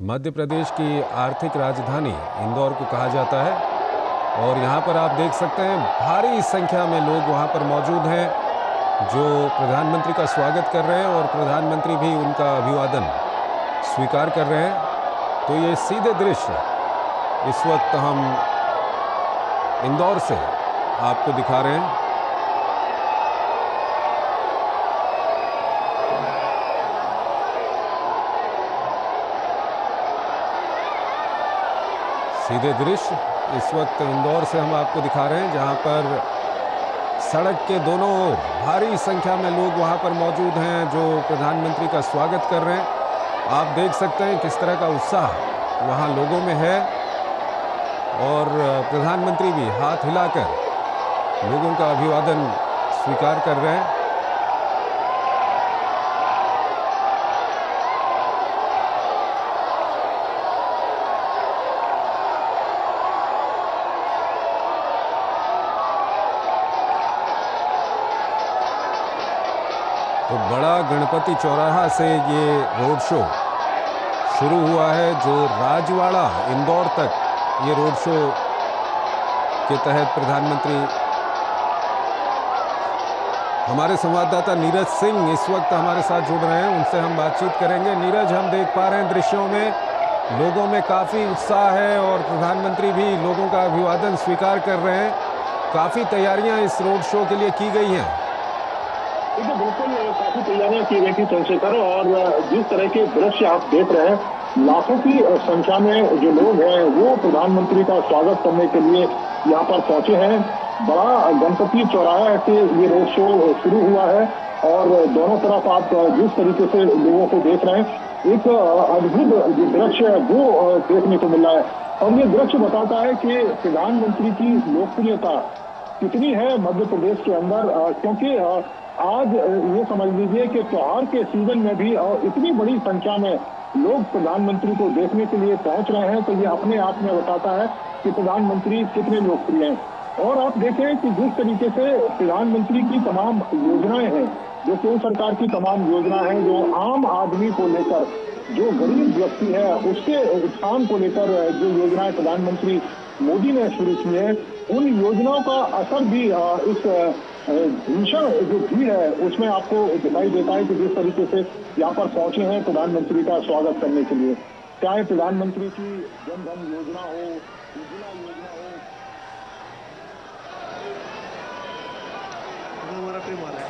मध्य प्रदेश की आर्थिक राजधानी इंदौर को कहा जाता है और यहाँ पर आप देख सकते हैं भारी संख्या में लोग वहाँ पर मौजूद हैं जो प्रधानमंत्री का स्वागत कर रहे हैं और प्रधानमंत्री भी उनका अभिवादन स्वीकार कर रहे हैं। तो ये सीधे दृश्य इस वक्त हम इंदौर से आपको दिखा रहे हैं। सीधे दृश्य इस वक्त इंदौर से हम आपको दिखा रहे हैं, जहां पर सड़क के दोनों ओर भारी संख्या में लोग वहां पर मौजूद हैं जो प्रधानमंत्री का स्वागत कर रहे हैं। आप देख सकते हैं किस तरह का उत्साह वहां लोगों में है और प्रधानमंत्री भी हाथ हिलाकर लोगों का अभिवादन स्वीकार कर रहे हैं। तो बड़ा गणपति चौराहा से ये रोड शो शुरू हुआ है, जो राजवाड़ा इंदौर तक ये रोड शो के तहत प्रधानमंत्री। हमारे संवाददाता नीरज सिंह इस वक्त हमारे साथ जुड़ रहे हैं, उनसे हम बातचीत करेंगे। नीरज, हम देख पा रहे हैं दृश्यों में लोगों में काफ़ी उत्साह है और प्रधानमंत्री भी लोगों का अभिवादन स्वीकार कर रहे हैं। काफ़ी तैयारियां इस रोड शो के लिए की गई हैं। देखिए, बिल्कुल काफी तैयारियां की गई थी चंद्रशेखर, और जिस तरह के दृश्य आप देख रहे हैं, लाखों की संख्या में जो लोग हैं वो प्रधानमंत्री का स्वागत करने के लिए यहाँ पर पहुंचे हैं। बड़ा गणपति चौराहा से ये रोड शो शुरू हुआ है और दोनों तरफ आप जिस तरीके से लोगों को देख रहे हैं, एक अद्भुत जो दृश्य है वो देखने को मिल रहा है। और ये दृश्य बताता है कि प्रधानमंत्री की लोकप्रियता कितनी है मध्य प्रदेश के अंदर, क्योंकि आज ये समझ लीजिए कि त्योहार के सीजन में भी इतनी बड़ी संख्या में लोग प्रधानमंत्री को देखने के लिए पहुंच रहे हैं। तो ये अपने आप में बताता है कि प्रधानमंत्री कितने लोकप्रिय हैं। और आप देखें कि जिस तरीके से प्रधानमंत्री की तमाम योजनाएं हैं, जो केंद्र सरकार की तमाम योजनाएं हैं, जो आम आदमी को लेकर, जो गरीब व्यक्ति है उसके उत्थान को लेकर जो योजनाएं प्रधानमंत्री मोदी ने शुरू की है, उन योजनाओं का असर भी इस भीषण जो भीड़ है उसमें आपको दिखाई देता है कि जिस तरीके से यहाँ पर पहुंचे हैं प्रधानमंत्री का स्वागत करने के लिए। चाहे प्रधानमंत्री की जन धन योजना हो, उज्ज्वला योजना हो। हमारा प्रेम आ रहा है,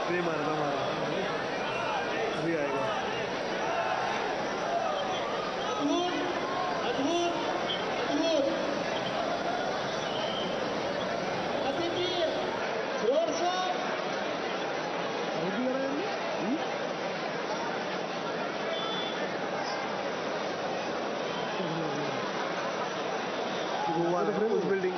प्रेम आ रहा है, अभी आएगा। उस बिल्डिंग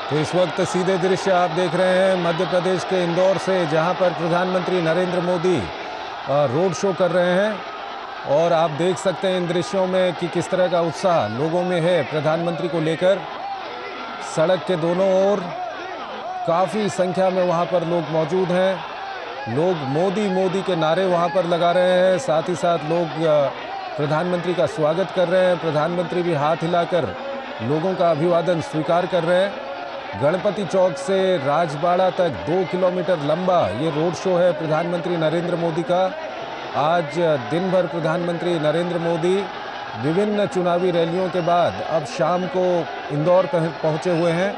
तो इस वक्त सीधे दृश्य आप देख रहे हैं मध्य प्रदेश के इंदौर से, जहां पर प्रधानमंत्री नरेंद्र मोदी रोड शो कर रहे हैं। और आप देख सकते हैं इन दृश्यों में कि किस तरह का उत्साह लोगों में है प्रधानमंत्री को लेकर। सड़क के दोनों ओर काफ़ी संख्या में वहां पर लोग मौजूद हैं। लोग मोदी मोदी के नारे वहां पर लगा रहे हैं, साथ ही साथ लोग प्रधानमंत्री का स्वागत कर रहे हैं। प्रधानमंत्री भी हाथ हिलाकर लोगों का अभिवादन स्वीकार कर रहे हैं। गणपति चौक से राजबाड़ा तक 2 किलोमीटर लंबा ये रोड शो है प्रधानमंत्री नरेंद्र मोदी का। आज दिन भर प्रधानमंत्री नरेंद्र मोदी विभिन्न चुनावी रैलियों के बाद अब शाम को इंदौर पहुंचे हुए हैं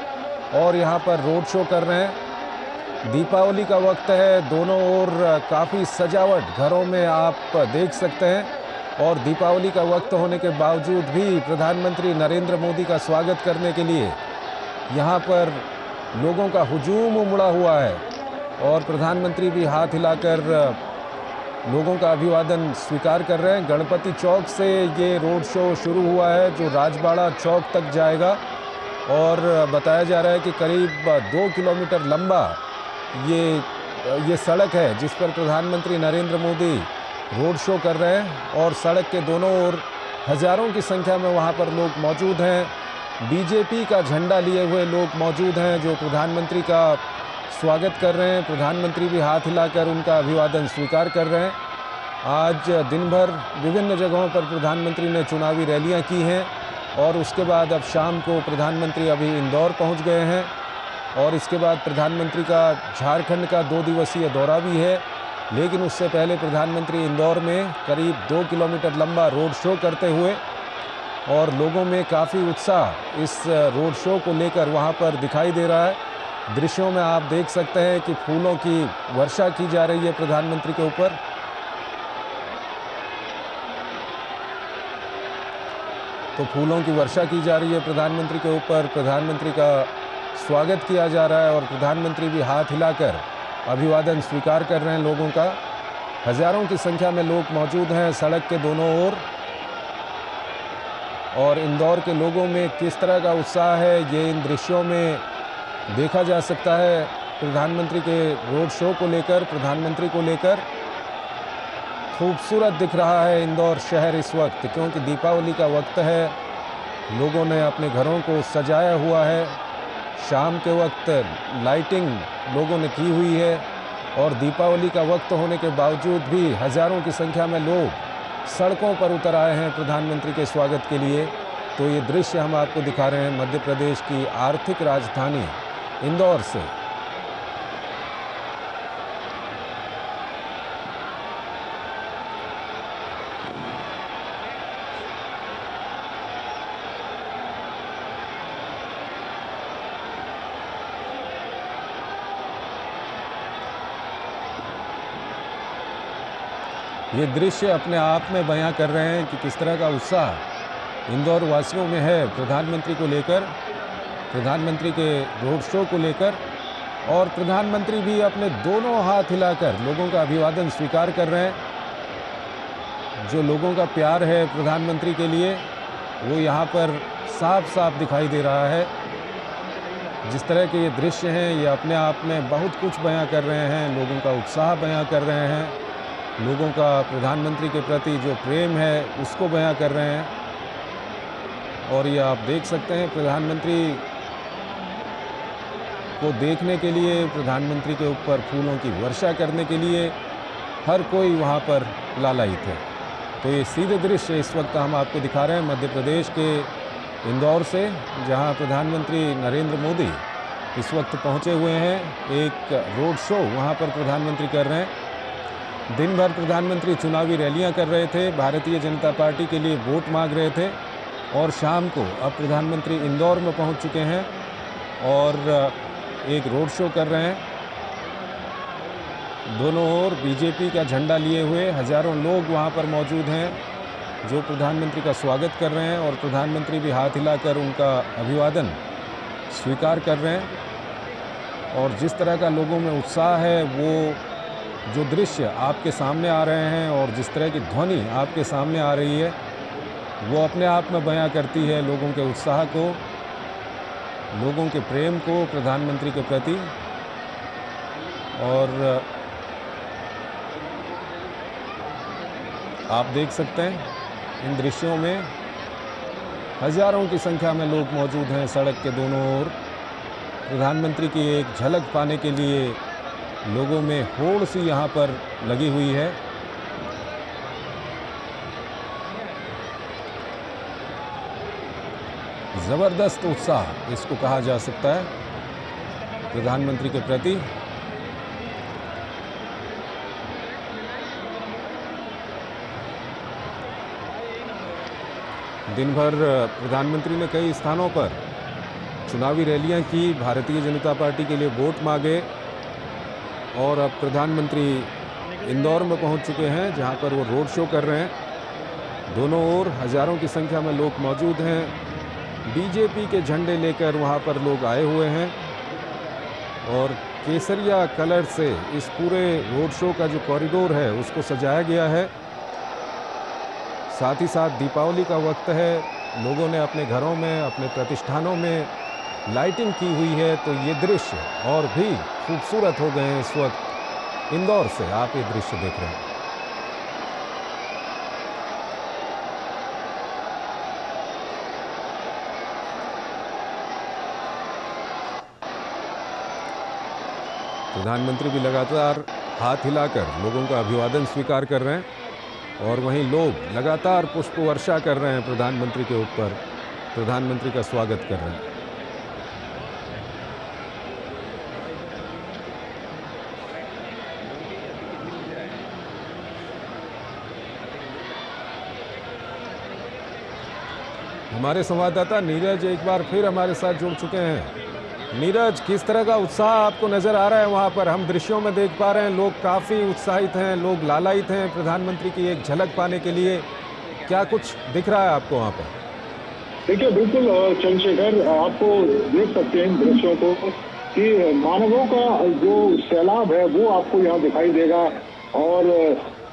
और यहां पर रोड शो कर रहे हैं। दीपावली का वक्त है, दोनों ओर काफ़ी सजावट घरों में आप देख सकते हैं। और दीपावली का वक्त होने के बावजूद भी प्रधानमंत्री नरेंद्र मोदी का स्वागत करने के लिए यहाँ पर लोगों का हुजूम उमड़ा हुआ है और प्रधानमंत्री भी हाथ हिलाकर लोगों का अभिवादन स्वीकार कर रहे हैं। गणपति चौक से ये रोड शो शुरू हुआ है जो राजबाड़ा चौक तक जाएगा और बताया जा रहा है कि करीब 2 किलोमीटर लंबा ये सड़क है जिस पर प्रधानमंत्री नरेंद्र मोदी रोड शो कर रहे हैं। और सड़क के दोनों ओर हज़ारों की संख्या में वहाँ पर लोग मौजूद हैं। बीजेपी का झंडा लिए हुए लोग मौजूद हैं जो प्रधानमंत्री का स्वागत कर रहे हैं। प्रधानमंत्री भी हाथ हिलाकर उनका अभिवादन स्वीकार कर रहे हैं। आज दिन भर विभिन्न जगहों पर प्रधानमंत्री ने चुनावी रैलियां की हैं और उसके बाद अब शाम को प्रधानमंत्री अभी इंदौर पहुंच गए हैं और इसके बाद प्रधानमंत्री का झारखंड का 2 दिवसीय दौरा भी है। लेकिन उससे पहले प्रधानमंत्री इंदौर में करीब 2 किलोमीटर लंबा रोड शो करते हुए और लोगों में काफ़ी उत्साह इस रोड शो को लेकर वहाँ पर दिखाई दे रहा है। दृश्यों में आप देख सकते हैं कि फूलों की वर्षा की जा रही है प्रधानमंत्री के ऊपर। तो फूलों की वर्षा की जा रही है प्रधानमंत्री के ऊपर, प्रधानमंत्री का स्वागत किया जा रहा है और प्रधानमंत्री भी हाथ हिलाकर अभिवादन स्वीकार कर रहे हैं लोगों का। हज़ारों की संख्या में लोग मौजूद हैं सड़क के दोनों ओर और इंदौर के लोगों में किस तरह का उत्साह है ये इन दृश्यों में देखा जा सकता है। प्रधानमंत्री के रोड शो को लेकर, प्रधानमंत्री को लेकर खूबसूरत दिख रहा है इंदौर शहर इस वक्त, क्योंकि दीपावली का वक्त है। लोगों ने अपने घरों को सजाया हुआ है, शाम के वक्त लाइटिंग लोगों ने की हुई है और दीपावली का वक्त होने के बावजूद भी हज़ारों की संख्या में लोग सड़कों पर उतर आए हैं प्रधानमंत्री के स्वागत के लिए। तो ये दृश्य हम आपको दिखा रहे हैं मध्य प्रदेश की आर्थिक राजधानी इंदौर से। ये दृश्य अपने आप में बयां कर रहे हैं कि किस तरह का उत्साह इंदौर वासियों में है प्रधानमंत्री को लेकर, प्रधानमंत्री के रोड शो को लेकर। और प्रधानमंत्री भी अपने दोनों हाथ हिलाकर लोगों का अभिवादन स्वीकार कर रहे हैं। जो लोगों का प्यार है प्रधानमंत्री के लिए वो यहाँ पर साफ साफ दिखाई दे रहा है। जिस तरह के ये दृश्य हैं ये अपने आप में बहुत कुछ बयां कर रहे हैं, लोगों का उत्साह बयां कर रहे हैं, लोगों का प्रधानमंत्री के प्रति जो प्रेम है उसको बयां कर रहे हैं। और ये आप देख सकते हैं प्रधानमंत्री को देखने के लिए, प्रधानमंत्री के ऊपर फूलों की वर्षा करने के लिए हर कोई वहाँ पर लालायित है। तो ये सीधे दृश्य इस वक्त हम आपको दिखा रहे हैं मध्य प्रदेश के इंदौर से, जहाँ प्रधानमंत्री नरेंद्र मोदी इस वक्त पहुँचे हुए हैं। एक रोड शो वहाँ पर प्रधानमंत्री कर रहे हैं। दिन भर प्रधानमंत्री चुनावी रैलियाँ कर रहे थे, भारतीय जनता पार्टी के लिए वोट मांग रहे थे, और शाम को अब प्रधानमंत्री इंदौर में पहुँच चुके हैं और एक रोड शो कर रहे हैं। दोनों ओर बीजेपी का झंडा लिए हुए हज़ारों लोग वहाँ पर मौजूद हैं, जो प्रधानमंत्री का स्वागत कर रहे हैं, और प्रधानमंत्री भी हाथ हिलाकर उनका अभिवादन स्वीकार कर रहे हैं। और जिस तरह का लोगों में उत्साह है, वो जो दृश्य आपके सामने आ रहे हैं और जिस तरह की ध्वनि आपके सामने आ रही है, वो अपने आप में बयां करती है लोगों के उत्साह को, लोगों के प्रेम को प्रधानमंत्री के प्रति। और आप देख सकते हैं इन दृश्यों में हज़ारों की संख्या में लोग मौजूद हैं सड़क के दोनों ओर। प्रधानमंत्री की एक झलक पाने के लिए लोगों में होड़ सी यहाँ पर लगी हुई है। ज़बरदस्त उत्साह इसको कहा जा सकता है प्रधानमंत्री के प्रति। दिन भर प्रधानमंत्री ने कई स्थानों पर चुनावी रैलियां की, भारतीय जनता पार्टी के लिए वोट मांगे, और अब प्रधानमंत्री इंदौर में पहुंच चुके हैं, जहां पर वो रोड शो कर रहे हैं। दोनों ओर हज़ारों की संख्या में लोग मौजूद हैं। बीजेपी के झंडे लेकर वहां पर लोग आए हुए हैं, और केसरिया कलर से इस पूरे रोड शो का जो कॉरिडोर है उसको सजाया गया है। साथ ही साथ दीपावली का वक्त है, लोगों ने अपने घरों में, अपने प्रतिष्ठानों में लाइटिंग की हुई है, तो ये दृश्य और भी खूबसूरत हो गए हैं। इस वक्त इंदौर से आप ये दृश्य देख रहे हैं। प्रधानमंत्री भी लगातार हाथ हिलाकर लोगों का अभिवादन स्वीकार कर रहे हैं, और वहीं लोग लगातार पुष्प वर्षा कर रहे हैं प्रधानमंत्री के ऊपर, प्रधानमंत्री का स्वागत कर रहे हैं। हमारे संवाददाता नीरज एक बार फिर हमारे साथ जुड़ चुके हैं। नीरज, किस तरह का उत्साह आपको नज़र आ रहा है वहाँ पर? हम दृश्यों में देख पा रहे हैं लोग काफ़ी उत्साहित हैं, लोग लालायित हैं प्रधानमंत्री की एक झलक पाने के लिए। क्या कुछ दिख रहा है आपको वहाँ पर? देखिए, बिल्कुल चंद्रशेखर, आपको देख सकते हैं इन दृश्यों को कि मानवों का जो सैलाब है वो आपको यहाँ दिखाई देगा, और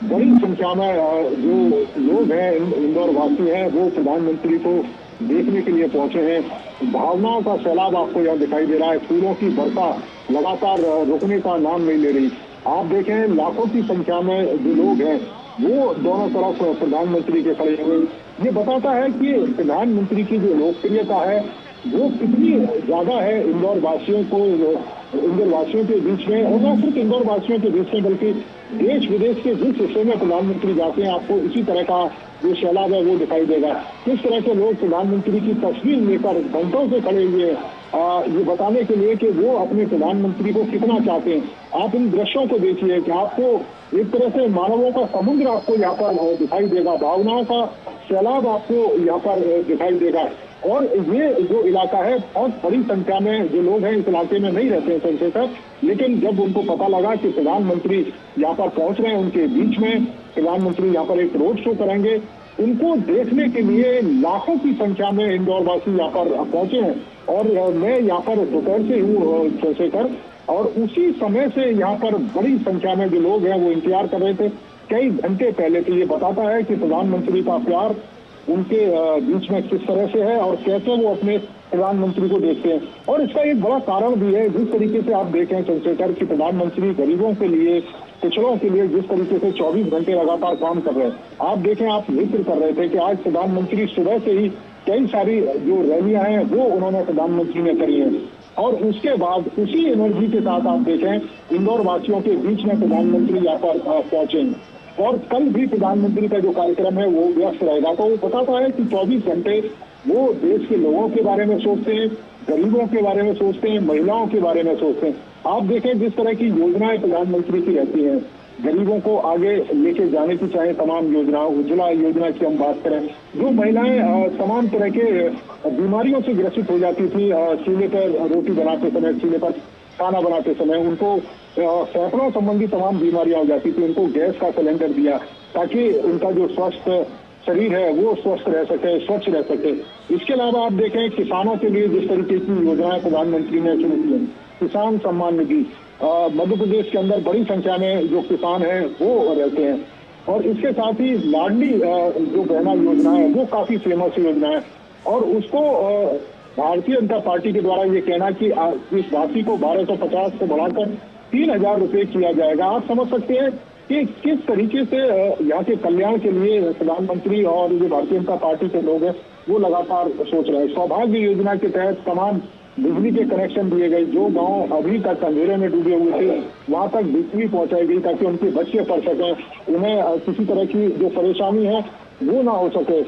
बड़ी संख्या में जो लोग हैं, इंदौर वासी हैं, वो प्रधानमंत्री को देखने के लिए पहुंचे हैं। भावनाओं का सैलाब आपको यहाँ दिखाई दे रहा है। फूलों की वर्षा लगातार रुकने का नाम नहीं ले रही। आप देखें, लाखों की संख्या में जो लोग हैं वो दोनों तरफ प्रधानमंत्री के खड़े हुए। ये बताता है कि प्रधानमंत्री की जो लोकप्रियता है वो कितनी ज्यादा है इंदौर वासियों के बीच में, और न सिर्फ इंदौर वासियों के बीच में बल्कि देश विदेश के जिस हिस्से में प्रधानमंत्री जाते हैं, आपको इसी तरह का जो सैलाब है वो दिखाई देगा। किस तरह से लोग प्रधानमंत्री की तस्वीर लेकर घंटों से खड़े हुए ये बताने के लिए कि वो अपने प्रधानमंत्री को कितना चाहते हैं। आप इन दृश्यों को देखिए कि आपको एक तरह से मानवों का समुद्र आपको यहाँ पर दिखाई देगा, भावनाओं का सैलाब आपको यहाँ पर दिखाई देगा। और ये जो इलाका है, बहुत बड़ी संख्या में जो लोग हैं इस इलाके में नहीं रहते हैं चंद्रशेखर, लेकिन जब उनको पता लगा कि प्रधानमंत्री यहाँ पर पहुंच रहे हैं, उनके बीच में प्रधानमंत्री यहाँ पर एक रोड शो करेंगे, उनको देखने के लिए लाखों की संख्या में इंदौर वासी यहाँ पर पहुंचे हैं। और मैं यहाँ पर दोपहर से हूँ चंद्रशेखर, और उसी समय से यहाँ पर बड़ी संख्या में जो लोग हैं वो इंतजार कर रहे थे कई घंटे पहले। तो ये बताता है कि प्रधानमंत्री का प्यार उनके बीच में किस तरह से है और कैसे वो अपने प्रधानमंत्री को देखते हैं। और इसका एक बड़ा कारण भी है, जिस तरीके से आप देखें चंद्रशेखर कि प्रधानमंत्री गरीबों के लिए, पिछड़ों के लिए जिस तरीके से 24 घंटे लगातार काम कर रहे हैं। आप देखें, आप जिक्र कर रहे थे कि आज प्रधानमंत्री सुबह से ही कई सारी जो रैलियां हैं वो उन्होंने प्रधानमंत्री ने करी हैं। और उसके बाद उसी एनर्जी के साथ आप देखें इंदौर वासियों के बीच में प्रधानमंत्री यहाँ पर पहुंचेंगे। और कल भी प्रधानमंत्री का जो कार्यक्रम है वो व्यस्त रहेगा। तो वो बताता है कि 24 घंटे वो देश के लोगों के बारे में सोचते हैं, गरीबों के बारे में सोचते हैं, महिलाओं के बारे में सोचते हैं। आप देखें जिस तरह की योजनाएं प्रधानमंत्री की रहती हैं, गरीबों को आगे लेके जाने की चाहे तमाम योजना, उज्ज्वला योजना की हम बात करें, जो महिलाएं तमाम तरह के बीमारियों से ग्रसित हो जाती थी, चूल्हे पर रोटी बनाते समय, चूल्हे पर खाना बनाते समय उनको फेफड़ों संबंधी तमाम बीमारियां हो जाती थी, उनको गैस का सिलेंडर दिया ताकि उनका जो स्वस्थ शरीर है वो स्वस्थ रह सके, स्वच्छ रह सके। इसके अलावा आप देखें किसानों के लिए जिस तरीके की योजनाएं प्रधानमंत्री ने शुरू की है, किसान सम्मान निधि, मध्य प्रदेश के अंदर बड़ी संख्या में जो किसान हैं वो रहते हैं। और इसके साथ ही लाडली जो बहना योजना है वो काफी फेमस योजना है और उसको भारतीय जनता पार्टी के द्वारा ये कहना कि इस राशि को 1250 से बढ़ाकर 3000 रुपये किया जाएगा। आप समझ सकते हैं कि किस तरीके से यहाँ के कल्याण के लिए प्रधानमंत्री और जो भारतीय जनता पार्टी के लोग हैं वो लगातार सोच रहे हैं। सौभाग्य योजना के तहत तमाम बिजली के कनेक्शन दिए गए, जो गांव अभी तक अंधेरे में डूबे हुए थे वहां तक बिजली पहुंचाई गई ताकि उनके बच्चे पढ़ सकें, उन्हें किसी तरह की जो परेशानी है वो ना हो सके,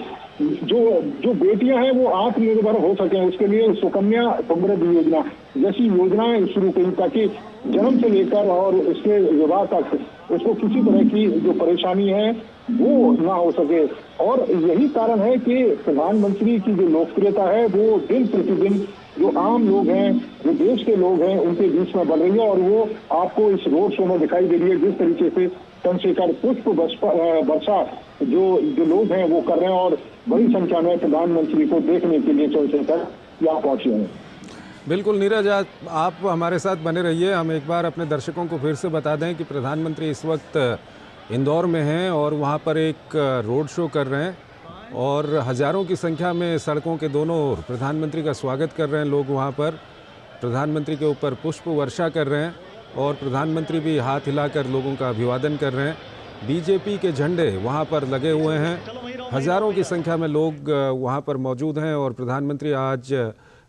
जो बेटियां हैं वो आत्मनिर्भर हो सके, उसके लिए सुकन्या समृद्धि योजना जैसी योजनाएं शुरू की ताकि जन्म से लेकर और उसके विवाह तक उसको किसी तरह की जो परेशानी है वो ना हो सके। और यही कारण है कि प्रधानमंत्री की जो लोकप्रियता है वो दिन प्रतिदिन जो आम लोग हैं, जो देश के लोग हैं, उनके बीच में बढ़ रही है। और वो आपको इस रोड शो में दिखाई दे रही है जिस तरीके से चंद्रशेखर पुष्प वर्षा जो लोग हैं वो कर रहे हैं और बड़ी संख्या में प्रधानमंत्री को देखने के लिए चंद्रशेखर यहाँ पहुंचे हैं। बिल्कुल नीरज, आप हमारे साथ बने रहिए। हम एक बार अपने दर्शकों को फिर से बता दें कि प्रधानमंत्री इस वक्त इंदौर में हैं और वहाँ पर एक रोड शो कर रहे हैं और हज़ारों की संख्या में सड़कों के दोनों ओर प्रधानमंत्री का स्वागत कर रहे हैं लोग। वहाँ पर प्रधानमंत्री के ऊपर पुष्प वर्षा कर रहे हैं और प्रधानमंत्री भी हाथ हिलाकर लोगों का अभिवादन कर रहे हैं। बीजेपी के झंडे वहाँ पर लगे हुए हैं, हज़ारों की संख्या में लोग वहाँ पर मौजूद हैं और प्रधानमंत्री आज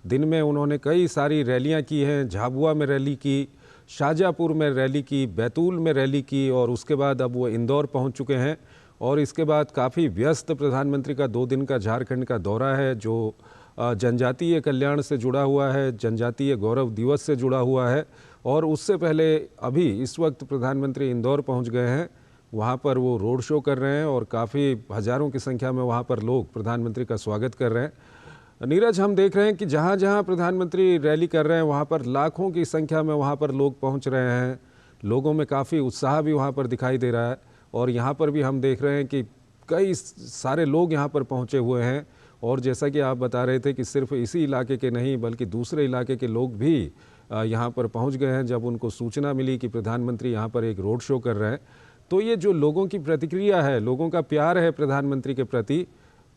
दिन में उन्होंने कई सारी रैलियाँ की हैं। झाबुआ में रैली की, शाहजहाँपुर में रैली की, बैतूल में रैली की और उसके बाद अब वो इंदौर पहुँच चुके हैं। और इसके बाद काफ़ी व्यस्त प्रधानमंत्री का 2 दिन का झारखंड का दौरा है जो जनजातीय कल्याण से जुड़ा हुआ है, जनजातीय गौरव दिवस से जुड़ा हुआ है। और उससे पहले अभी इस वक्त प्रधानमंत्री इंदौर पहुंच गए हैं, वहां पर वो रोड शो कर रहे हैं और काफ़ी हज़ारों की संख्या में वहां पर लोग प्रधानमंत्री का स्वागत कर रहे हैं। नीरज, हम देख रहे हैं कि जहां जहां प्रधानमंत्री रैली कर रहे हैं वहां पर लाखों की संख्या में वहां पर लोग पहुंच रहे हैं। लोगों में काफ़ी उत्साह भी वहां पर दिखाई दे रहा है और यहाँ पर भी हम देख रहे हैं कि कई सारे लोग यहाँ पर पहुँचे हुए हैं। और जैसा कि आप बता रहे थे कि सिर्फ इसी इलाके के नहीं बल्कि दूसरे इलाके के लोग भी यहाँ पर पहुँच गए हैं जब उनको सूचना मिली कि प्रधानमंत्री यहाँ पर एक रोड शो कर रहे हैं। तो ये जो लोगों की प्रतिक्रिया है, लोगों का प्यार है प्रधानमंत्री के प्रति,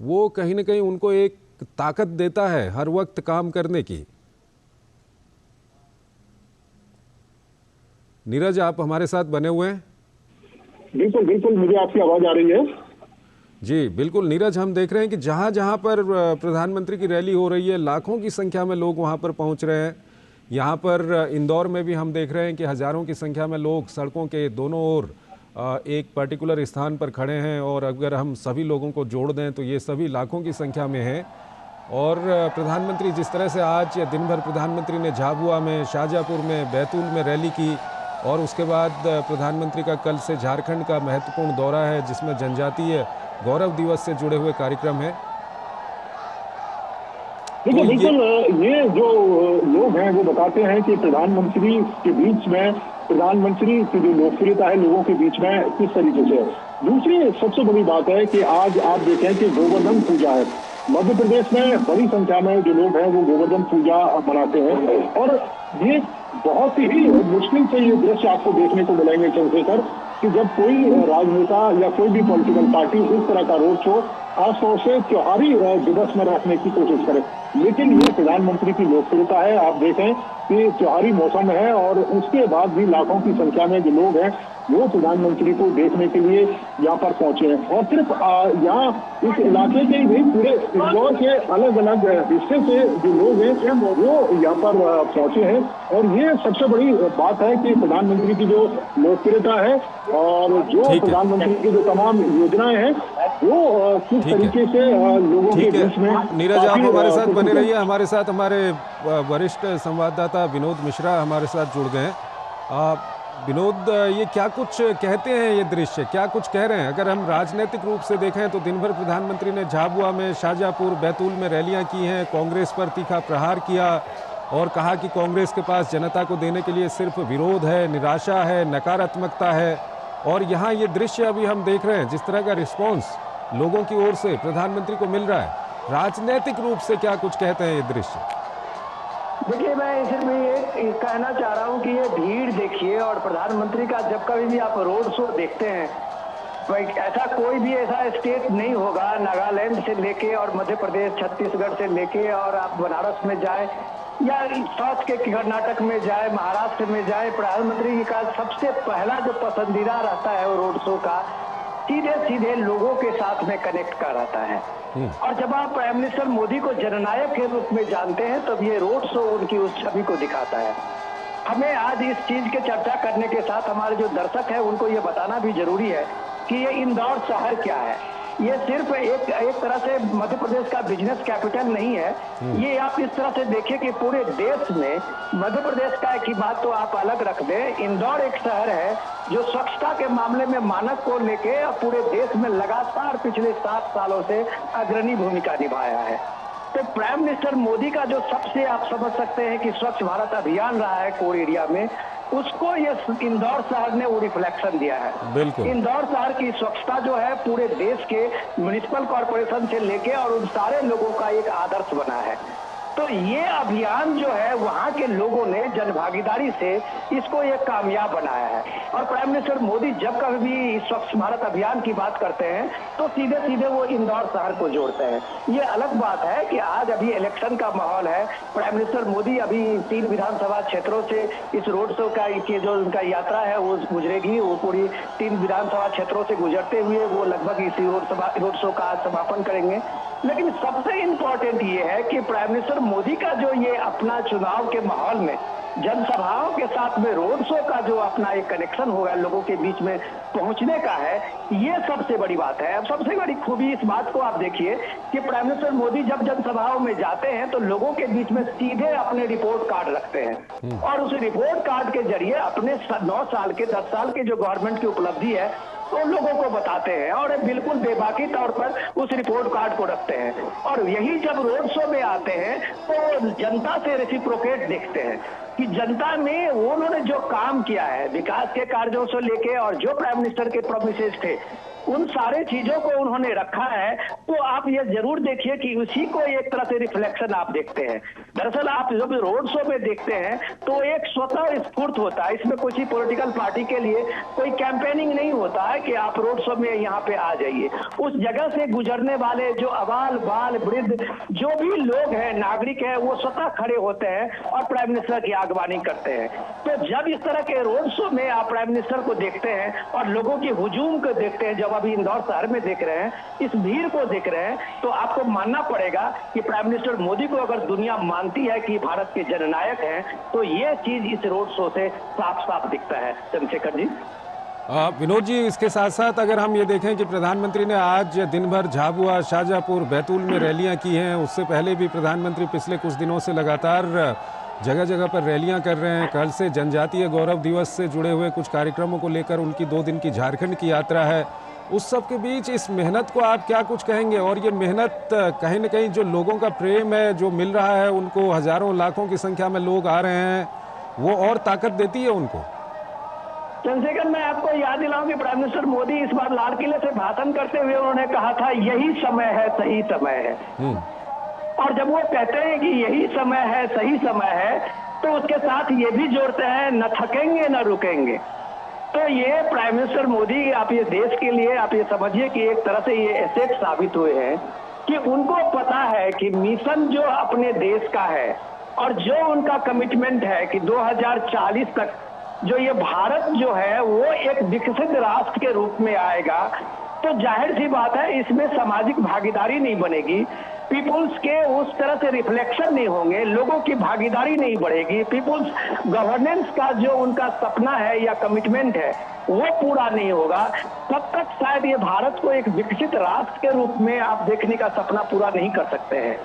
वो कहीं ना कहीं उनको एक ताकत देता है हर वक्त काम करने की। नीरज, आप हमारे साथ बने हुए हैं? बिल्कुल बिल्कुल, मुझे आपकी आवाज आ रही है। जी बिल्कुल नीरज, हम देख रहे हैं कि जहाँ जहाँ पर प्रधानमंत्री की रैली हो रही है लाखों की संख्या में लोग वहाँ पर पहुँच रहे हैं। यहाँ पर इंदौर में भी हम देख रहे हैं कि हज़ारों की संख्या में लोग सड़कों के दोनों ओर एक पर्टिकुलर स्थान पर खड़े हैं और अगर हम सभी लोगों को जोड़ दें तो ये सभी लाखों की संख्या में है। और प्रधानमंत्री जिस तरह से आज दिन भर प्रधानमंत्री ने झाबुआ में, शाहजहाँपुर में, बैतूल में रैली की और उसके बाद प्रधानमंत्री का कल से झारखंड का महत्वपूर्ण दौरा है जिसमें जनजातीय गौरव दिवस से जुड़े हुए कार्यक्रम है। देखिए बिल्कुल, ये जो लोग हैं वो बताते हैं कि प्रधानमंत्री के बीच में, प्रधानमंत्री की जो लोकप्रियता है लोगों के बीच में किस तरीके से है। दूसरी सबसे बड़ी बात है कि आज आप देखें कि गोवर्धन पूजा है। मध्य प्रदेश में बड़ी संख्या में जो लोग हैं वो गोवर्धन पूजा मनाते हैं और ये बहुत ही मुश्किल से ये दृश्य आपको देखने को मिलेंगे चंद्रशेखर कि जब कोई राजनेता या कोई भी पॉलिटिकल पार्टी इस तरह का रोड शो खासतौर से त्योहारी दिवस में रखने की कोशिश करें। लेकिन ये प्रधानमंत्री की लोकप्रियता है। आप देखें कि त्योहारी मौसम है और उसके बाद भी लाखों की संख्या में जो लोग हैं वो प्रधानमंत्री को देखने के लिए यहाँ पर पहुंचे हैं। और सिर्फ यहाँ इस इलाके के ही नहीं, पूरे इंदौर के अलग अलग हिस्से से जो लोग हैं वो यहाँ पर पहुंचे हैं। और ये सबसे बड़ी बात है कि प्रधानमंत्री की जो लोकप्रियता है और जो प्रधानमंत्री की जो तमाम योजनाएं हैं वो किस तरीके से लोगों के बीच में। नीरज, आप हमारे साथ बने रहिए। हमारे साथ हमारे वरिष्ठ संवाददाता विनोद मिश्रा हमारे साथ जुड़ गए हैं। विनोद, ये क्या कुछ कहते हैं, ये दृश्य क्या कुछ कह रहे हैं? अगर हम राजनीतिक रूप से देखें तो दिन भर प्रधानमंत्री ने झाबुआ में, शाहजहांपुर, बैतूल में रैलियां की हैं, कांग्रेस पर तीखा प्रहार किया और कहा कि कांग्रेस के पास जनता को देने के लिए सिर्फ विरोध है, निराशा है, नकारात्मकता है। और यहाँ ये दृश्य अभी हम देख रहे हैं, जिस तरह का रिस्पॉन्स लोगों की ओर से प्रधानमंत्री को मिल रहा है, राजनीतिक रूप से क्या कुछ कहते हैं ये दृश्य? देखिए, मैं सिर्फ ये कहना चाह रहा हूँ कि ये भीड़ देखिए और प्रधानमंत्री का जब कभी भी आप रोड शो देखते हैं, ऐसा कोई भी ऐसा स्टेट नहीं होगा, नागालैंड से लेके और मध्य प्रदेश, छत्तीसगढ़ से लेके और आप बनारस में जाए या साउथ के कर्नाटक में जाए, महाराष्ट्र में जाए, प्रधानमंत्री का सबसे पहला जो पसंदीदा रहता है वो रोड शो का सीधे सीधे लोगों के साथ में कनेक्ट कर रहता है। और जब आप प्राइम मिनिस्टर मोदी को जननायक के रूप में जानते हैं तब ये रोड शो उनकी उस छवि को दिखाता है। हमें आज इस चीज के चर्चा करने के साथ हमारे जो दर्शक है उनको ये बताना भी जरूरी है कि ये इंदौर शहर क्या है। ये सिर्फ एक तरह से मध्य प्रदेश का बिजनेस कैपिटल नहीं है। ये आप इस तरह से देखिए कि पूरे देश में मध्य प्रदेश का की बात तो आप अलग रख दें, इंदौर एक शहर है जो स्वच्छता के मामले में मानक को लेके पूरे देश में लगातार पिछले 7 सालों से अग्रणी भूमिका निभाया है। तो प्राइम मिनिस्टर मोदी का जो सबसे आप समझ सकते हैं कि स्वच्छ भारत अभियान रहा है कोर एरिया में, उसको ये इंदौर शहर ने वो रिफ्लेक्शन दिया है। बिल्कुल, इंदौर शहर की स्वच्छता जो है पूरे देश के म्युनिसिपल कॉर्पोरेशन से लेके और उन सारे लोगों का एक आदर्श बना है। तो ये अभियान जो है वहां के लोगों ने जनभागीदारी से इसको एक कामयाब बनाया है। और प्राइम मिनिस्टर मोदी जब कभी भी स्वच्छ भारत अभियान की बात करते हैं तो सीधे सीधे वो इंदौर शहर को जोड़ते हैं। ये अलग बात है कि आज अभी इलेक्शन का माहौल है। प्राइम मिनिस्टर मोदी अभी 3 विधानसभा क्षेत्रों से इस रोड शो का जो उनका यात्रा है वो गुजरेगी। वो पूरी 3 विधानसभा क्षेत्रों से गुजरते हुए वो लगभग इसी रोड शो का आज समापन करेंगे। लेकिन सबसे इम्पोर्टेंट ये है कि प्राइम मिनिस्टर मोदी का जो ये अपना चुनाव के माहौल में जनसभाओं के साथ में रोड शो का जो अपना एक कनेक्शन होगा लोगों के बीच में पहुंचने का है, ये सबसे बड़ी बात है। अब सबसे बड़ी खूबी इस बात को आप देखिए कि प्राइम मिनिस्टर मोदी जब जनसभाओं में जाते हैं तो लोगों के बीच में सीधे अपने रिपोर्ट कार्ड रखते हैं और उस रिपोर्ट कार्ड के जरिए अपने 9 साल के 10 साल के जो गवर्नमेंट की उपलब्धि है तो लोगों को बताते हैं और बिल्कुल बेबाकी तौर पर उस रिपोर्ट कार्ड को रखते हैं। और यही जब रोड शो में आते हैं तो जनता से रेसिप्रोकेट देखते हैं कि जनता में उन्होंने जो काम किया है विकास के कार्यों से लेके और जो प्राइम मिनिस्टर के प्रोमिसेस थे उन सारे चीजों को उन्होंने रखा है। तो आप ये जरूर देखिए कि उसी को एक तरह से रिफ्लेक्शन आप देखते हैं। दरअसल आप जब रोड शो में देखते हैं तो एक स्वतः स्फूर्त होता है, इसमें किसी पॉलिटिकल पार्टी के लिए कोई कैंपेनिंग नहीं होता है कि आप रोड शो में यहाँ पे आ जाइए। उस जगह से गुजरने वाले जो अबाल बाल वृद्ध जो भी लोग हैं, नागरिक हैं, वो स्वतः खड़े होते हैं और प्राइम मिनिस्टर की आगवानी करते हैं। तो जब इस तरह के रोड शो में आप प्राइम मिनिस्टर को देखते हैं और लोगों की हुजूम को देखते हैं, जब अभी इंदौर शहर में देख रहे हैं, इस भीड़ को देख रहे हैं, तो आपको मानना पड़ेगा कि प्राइम मिनिस्टर मोदी को अगर दुनिया मानती है कि भारत के जननायक हैं तो ये चीज इस रोड शो से साफ साफ दिखता है। चंद्रशेखर जी, विनोद जी, इसके साथ साथ अगर हम ये देखें कि प्रधानमंत्री ने आज दिन भर झाबुआ, शाहजहांपुर, बैतूल में रैलियां की हैं, उससे पहले भी प्रधानमंत्री पिछले कुछ दिनों से लगातार जगह जगह पर रैलियां कर रहे हैं। कल से जनजातीय गौरव दिवस से जुड़े हुए कुछ कार्यक्रमों को लेकर उनकी 2 दिन की झारखंड की यात्रा है। उस सब के बीच इस मेहनत को आप क्या कुछ कहेंगे? और ये मेहनत कहीं न कहीं जो लोगों का प्रेम है जो मिल रहा है, उनको हजारों लाखों की संख्या में लोग आ रहे हैं, वो और ताकत देती है उनको? चंद्रशेखर, मैं आपको याद दिलाऊं कि प्राइम मिनिस्टर मोदी इस बार लाल किले से भाषण करते हुए उन्होंने कहा था यही समय है, सही समय है। और जब वो कहते हैं कि यही समय है, सही समय है, तो उसके साथ ये भी जोड़ते हैं न थकेंगे न रुकेंगे। तो ये प्राइम मिनिस्टर मोदी आप ये देश के लिए आप ये समझिए कि एक तरह से ये एसेट साबित हुए हैं कि उनको पता है कि मिशन जो अपने देश का है और जो उनका कमिटमेंट है कि 2040 तक जो ये भारत जो है वो एक विकसित राष्ट्र के रूप में आएगा, तो जाहिर सी बात है इसमें सामाजिक भागीदारी नहीं बनेगी, पीपुल्स के उस तरह से रिफ्लेक्शन नहीं होंगे, लोगों की भागीदारी नहीं बढ़ेगी, पीपुल्स गवर्नेंस का जो उनका सपना है या कमिटमेंट है वो पूरा नहीं होगा, तब तक शायद ये भारत को एक विकसित राष्ट्र के रूप में आप देखने का सपना पूरा नहीं कर सकते हैं।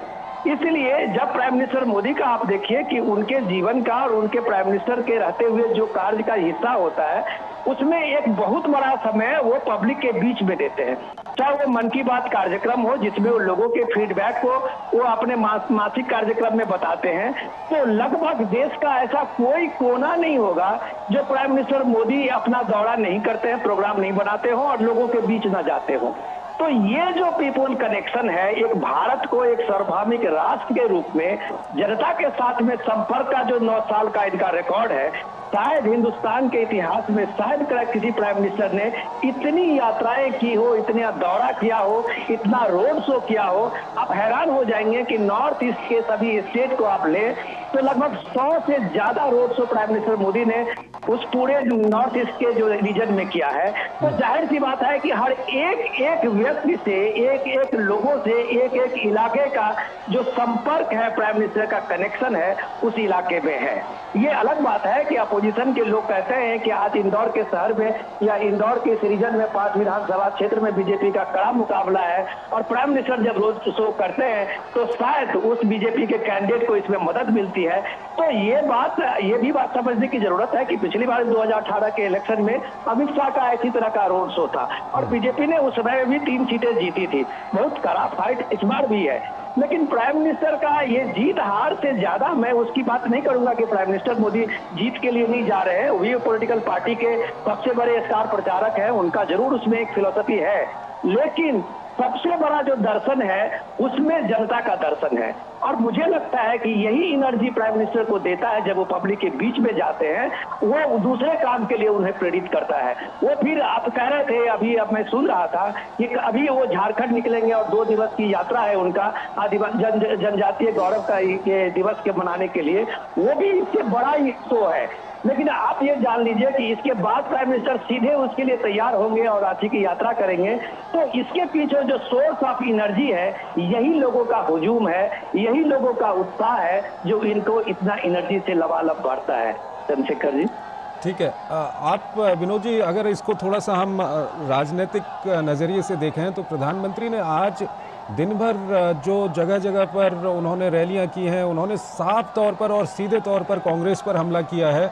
इसलिए जब प्राइम मिनिस्टर मोदी का आप देखिए कि उनके जीवन का और उनके प्राइम मिनिस्टर के रहते हुए जो कार्य का हिस्सा होता है उसमें एक बहुत बड़ा समय वो पब्लिक के बीच में देते हैं, चाहे वो मन की बात कार्यक्रम हो जिसमें वो लोगों के फीडबैक को वो अपने मासिक कार्यक्रम में बताते हैं, तो लगभग देश का ऐसा कोई कोना नहीं होगा जो प्राइम मिनिस्टर मोदी अपना दौरा नहीं करते हैं, प्रोग्राम नहीं बनाते हो और लोगों के बीच न जाते हो। तो ये जो पीपुल कनेक्शन है, एक भारत को एक सार्वभौमिक राष्ट्र के रूप में जनता के साथ में संपर्क का जो 9 साल का इनका रिकॉर्ड है, शायद हिंदुस्तान के इतिहास में शायद किसी प्राइम मिनिस्टर ने इतनी यात्राएं की हो, इतना दौरा किया हो, इतना रोड शो किया हो। आप हैरान हो जाएंगे कि नॉर्थ ईस्ट के सभी स्टेट को आप ले तो लगभग 100 से ज्यादा road show prime minister Modi ने उस पूरे नॉर्थ ईस्ट के जो रीजन में किया है। तो जाहिर सी बात है कि हर एक व्यक्ति से, एक लोगों से, एक इलाके का जो संपर्क है, प्राइम मिनिस्टर का कनेक्शन है उस इलाके में है। ये अलग बात है कि अपोजिशन के लोग कहते हैं कि आज इंदौर के शहर में या इंदौर के इस रीजन में 5 विधानसभा क्षेत्र में बीजेपी का कड़ा मुकाबला है और प्राइम मिनिस्टर जब रोड शो करते हैं तो शायद उस बीजेपी के कैंडिडेट को इसमें मदद मिलती है। तो ये भी बात समझने की जरूरत है कि पिछली बार 2018 के इलेक्शन में अमित शाह का इसी तरह का रोड शो था और बीजेपी ने उस समय भी 3 सीटें जीती थी। बहुत कड़ा फाइट इस बार भी है, लेकिन प्राइम मिनिस्टर का ये जीत हार से ज्यादा मैं उसकी बात नहीं करूंगा कि प्राइम मिनिस्टर मोदी जीत के लिए नहीं जा रहे हैं। वही पॉलिटिकल पार्टी के सबसे बड़े स्टार प्रचारक हैं, उनका जरूर उसमें एक फिलॉसफी है, लेकिन सबसे बड़ा जो दर्शन है उसमें जनता का दर्शन है और मुझे लगता है कि यही एनर्जी प्राइम मिनिस्टर को देता है जब वो पब्लिक के बीच में जाते हैं, वो दूसरे काम के लिए उन्हें प्रेरित करता है। वो फिर आप कह रहे थे अभी, अब मैं सुन रहा था कि अभी वो झारखंड निकलेंगे और 2 दिवस की यात्रा है उनका जनजातीय गौरव का ये दिवस के मनाने के लिए, वो भी इससे बड़ा ही शो है। लेकिन आप ये जान लीजिए कि इसके बाद प्राइम मिनिस्टर सीधे उसके लिए तैयार होंगे और रांची की यात्रा करेंगे, तो इसके पीछे जो सोर्स ऑफ एनर्जी है यही लोगों का हुजूम है, यही लोगों का उत्साह है जो इनको इतना एनर्जी से लबालब बढ़ता है। चंद्रशेखर जी ठीक है, आप विनोद जी अगर इसको थोड़ा सा हम राजनीतिक नज़रिए से देखें तो प्रधानमंत्री ने आज दिन भर जो जगह जगह पर उन्होंने रैलियां की हैं, उन्होंने साफ तौर पर और सीधे तौर पर कांग्रेस पर हमला किया है।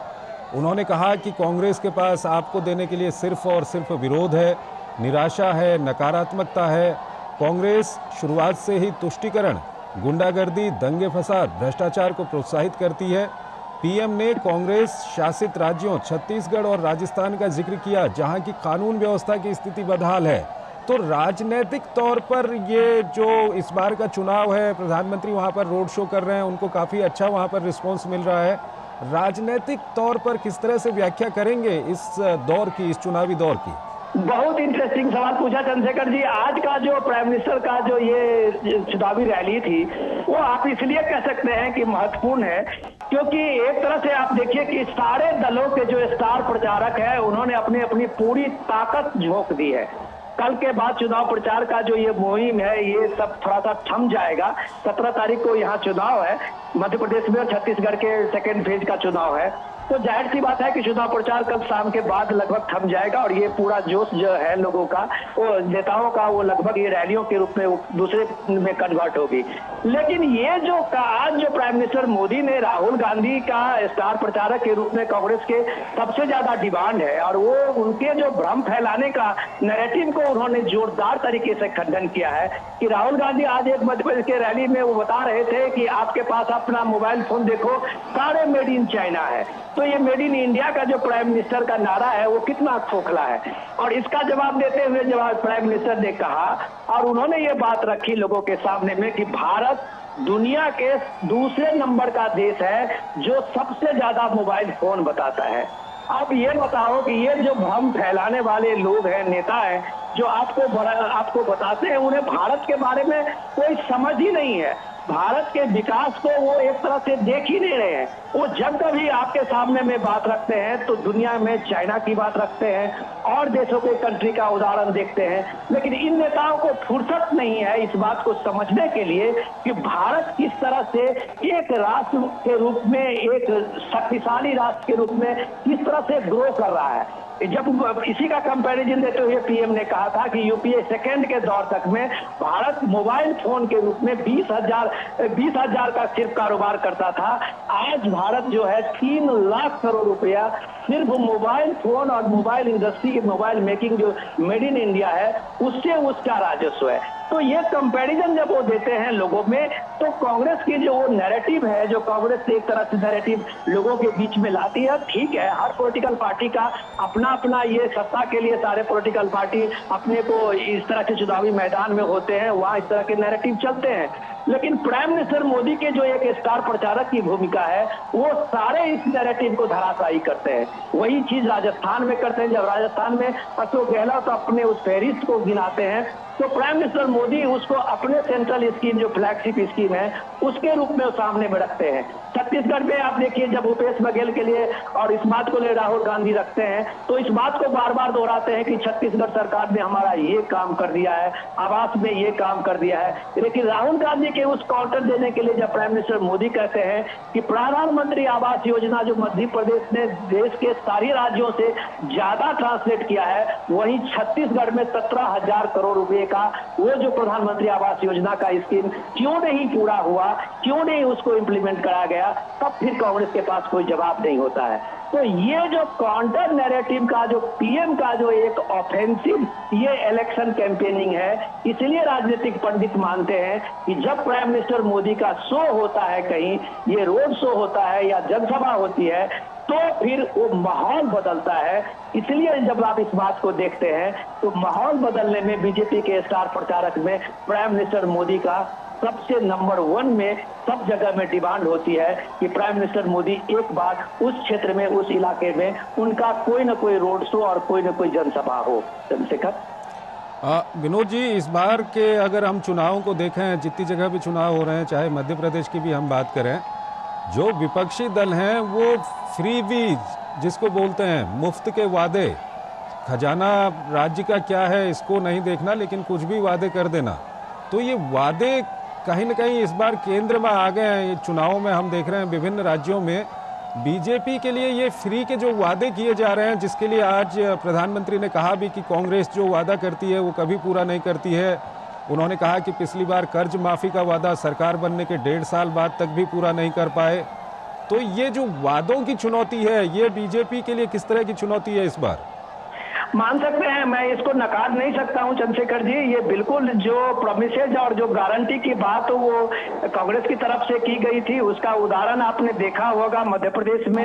उन्होंने कहा कि कांग्रेस के पास आपको देने के लिए सिर्फ और सिर्फ विरोध है, निराशा है, नकारात्मकता है। कांग्रेस शुरुआत से ही तुष्टीकरण, गुंडागर्दी, दंगे फसाद, भ्रष्टाचार को प्रोत्साहित करती है। पीएम ने कांग्रेस शासित राज्यों छत्तीसगढ़ और राजस्थान का जिक्र किया जहां की कानून व्यवस्था की स्थिति बदहाल है। तो राजनीतिक तौर पर ये जो इस बार का चुनाव है, प्रधानमंत्री वहां पर रोड शो कर रहे हैं, उनको काफ़ी अच्छा वहां पर रिस्पॉन्स मिल रहा है। राजनीतिक तौर पर किस तरह से व्याख्या करेंगे इस दौर की, इस चुनावी दौर की? बहुत इंटरेस्टिंग सवाल पूछा चंद्रशेखर जी। आज का जो प्राइम मिनिस्टर का जो ये चुनावी रैली थी वो आप इसलिए कह सकते हैं कि महत्वपूर्ण है क्योंकि एक तरह से आप देखिए कि सारे दलों के जो स्टार प्रचारक है उन्होंने अपनी अपनी पूरी ताकत झोंक दी है। कल के बाद चुनाव प्रचार का जो ये मुहिम है ये सब थोड़ा सा थम जाएगा। 17 तारीख को यहाँ चुनाव है मध्य प्रदेश में और छत्तीसगढ़ के सेकेंड फेज का चुनाव है, तो जाहिर सी बात है कि चुनाव प्रचार कल शाम के बाद लगभग थम जाएगा और ये पूरा जोश जो है लोगों का, वो नेताओं का, वो लगभग ये रैलियों के रूप में दूसरे में कन्वर्ट होगी। लेकिन ये जो आज जो प्राइम मिनिस्टर मोदी ने राहुल गांधी का स्टार प्रचारक के रूप में कांग्रेस के सबसे ज्यादा डिमांड है और वो उनके जो भ्रम फैलाने का नैरेटिव को उन्होंने जोरदार तरीके से खंडन किया है कि राहुल गांधी आज एक मध्य प्रदेश के रैली में वो बता रहे थे कि आपके पास अपना मोबाइल फोन देखो सारे मेड इन चाइना है। तो ये मेड इन इंडिया का जो प्राइम मिनिस्टर का नारा है वो कितना खोखला है। और इसका जवाब देते हुए जवाब प्राइम मिनिस्टर ने कहा और उन्होंने ये बात रखी लोगों के सामने में कि भारत दुनिया के दूसरे नंबर का देश है जो सबसे ज्यादा मोबाइल फोन बताता है। अब ये बताओ कि ये जो भ्रम फैलाने वाले लोग हैं, नेता हैं, जो आपको बताते हैं, उन्हें भारत के बारे में कोई समझ ही नहीं है। भारत के विकास को वो एक तरह से देख ही नहीं रहे हैं। वो जब कभी आपके सामने में बात रखते हैं तो दुनिया में चाइना की बात रखते हैं और देशों के कंट्री का उदाहरण देखते हैं, लेकिन इन नेताओं को फुर्सत नहीं है इस बात को समझने के लिए कि भारत किस तरह से एक राष्ट्र के रूप में, एक शक्तिशाली राष्ट्र के रूप में किस तरह से ग्रो कर रहा है। जब इसी का कंपैरिजन देते हुए पीएम ने कहा था कि यूपीए सेकेंड के दौर तक में भारत मोबाइल फोन के रूप में 20,000 का सिर्फ कारोबार करता था। आज भारत जो है 3 लाख करोड़ रुपया सिर्फ मोबाइल फोन और मोबाइल इंडस्ट्री की मोबाइल मेकिंग जो मेड इन इंडिया है उससे उसका राजस्व है। तो ये कंपैरिजन जब वो देते हैं लोगों में, तो कांग्रेस की जो नैरेटिव है, जो कांग्रेस एक तरह से नैरेटिव लोगों के बीच में लाती है, ठीक है, हर पॉलिटिकल पार्टी का अपना अपना, ये सत्ता के लिए सारे पॉलिटिकल पार्टी अपने को इस तरह के चुनावी मैदान में होते हैं, वहां इस तरह के नैरेटिव चलते हैं। लेकिन प्राइम मिनिस्टर मोदी के जो एक स्टार प्रचारक की भूमिका है, वो सारे इस नैरेटिव को धराशायी करते हैं। वही चीज राजस्थान में करते हैं। जब राजस्थान में अशोक गहलोत अपने उस फहरिस्त को गिनाते हैं तो प्राइम मिनिस्टर मोदी उसको अपने सेंट्रल स्कीम, जो फ्लैगशिप स्कीम है, उसके रूप में सामने में रखते हैं। छत्तीसगढ़ में आप देखिए, जब भूपेश बघेल के लिए और इस बात को ले राहुल गांधी रखते हैं तो इस बात को बार बार दोहराते हैं कि छत्तीसगढ़ सरकार ने हमारा ये काम कर दिया है, आवास में ये काम कर दिया है। लेकिन राहुल गांधी के उस काउंटर देने के लिए जब प्राइम मिनिस्टर मोदी कहते हैं कि प्रधानमंत्री आवास योजना जो मध्य प्रदेश ने देश के सारे राज्यों से ज्यादा ट्रांसलेट किया है, वहीं छत्तीसगढ़ में 17,000 करोड़ रुपए का वो जो प्रधानमंत्री आवास योजना का स्कीम क्यों नहीं पूरा हुआ, क्यों नहीं उसको इंप्लीमेंट करा गया, तब फिर कांग्रेस के पास कोई जवाब नहीं होता है। तो ये जो काउंटर नैरेटिव का, जो पीएम का जो एक ऑफेंसिव ये इलेक्शन कैंपेनिंग है, इसलिए राजनीतिक पंडित मानते हैं कि जब प्राइम मिनिस्टर मोदी का शो होता है, कहीं ये रोड शो होता है या जनसभा होती है, तो फिर वो माहौल बदलता है। इसलिए जब आप इस बात को देखते हैं तो माहौल बदलने में बीजेपी के स्टार प्रचारक में प्राइम मिनिस्टर मोदी का सबसे नंबर 1 में सब जगह में डिमांड होती है कि प्राइम मिनिस्टर मोदी एक बार उस क्षेत्र में, उस इलाके में उनका कोई न कोई रोड शो और कोई न कोई जनसभा हो। चंद्रशेखर, विनोद जी, इस बार के अगर हम चुनावों को देखें, जितनी जगह भी चुनाव हो रहे हैं, चाहे मध्य प्रदेश की भी हम बात करें, जो विपक्षी दल हैं वो फ्री बीज जिसको बोलते हैं, मुफ्त के वादे, खजाना राज्य का क्या है इसको नहीं देखना, लेकिन कुछ भी वादे कर देना। तो ये वादे कहीं न कहीं इस बार केंद्र में आ गए हैं। चुनावों में हम देख रहे हैं विभिन्न राज्यों में बीजेपी के लिए ये फ्री के जो वादे किए जा रहे हैं, जिसके लिए आज प्रधानमंत्री ने कहा भी कि कांग्रेस जो वादा करती है वो कभी पूरा नहीं करती है। उन्होंने कहा कि पिछली बार कर्ज माफी का वादा सरकार बनने के 1.5 साल बाद तक भी पूरा नहीं कर पाए। तो ये जो वादों की चुनौती है, ये बीजेपी के लिए किस तरह की चुनौती है इस बार? मान सकते हैं, मैं इसको नकार नहीं सकता हूं चंद्रशेखर जी। ये बिल्कुल जो प्रोमिसेज और जो गारंटी की बात वो कांग्रेस की तरफ से की गई थी, उसका उदाहरण आपने देखा होगा मध्य प्रदेश में,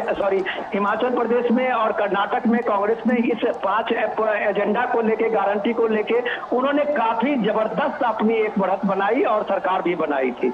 हिमाचल प्रदेश में और कर्नाटक में। कांग्रेस ने इस 5 एजेंडा को लेके, गारंटी को लेके उन्होंने काफी जबरदस्त अपनी एक बढ़त बनाई और सरकार भी बनाई थी।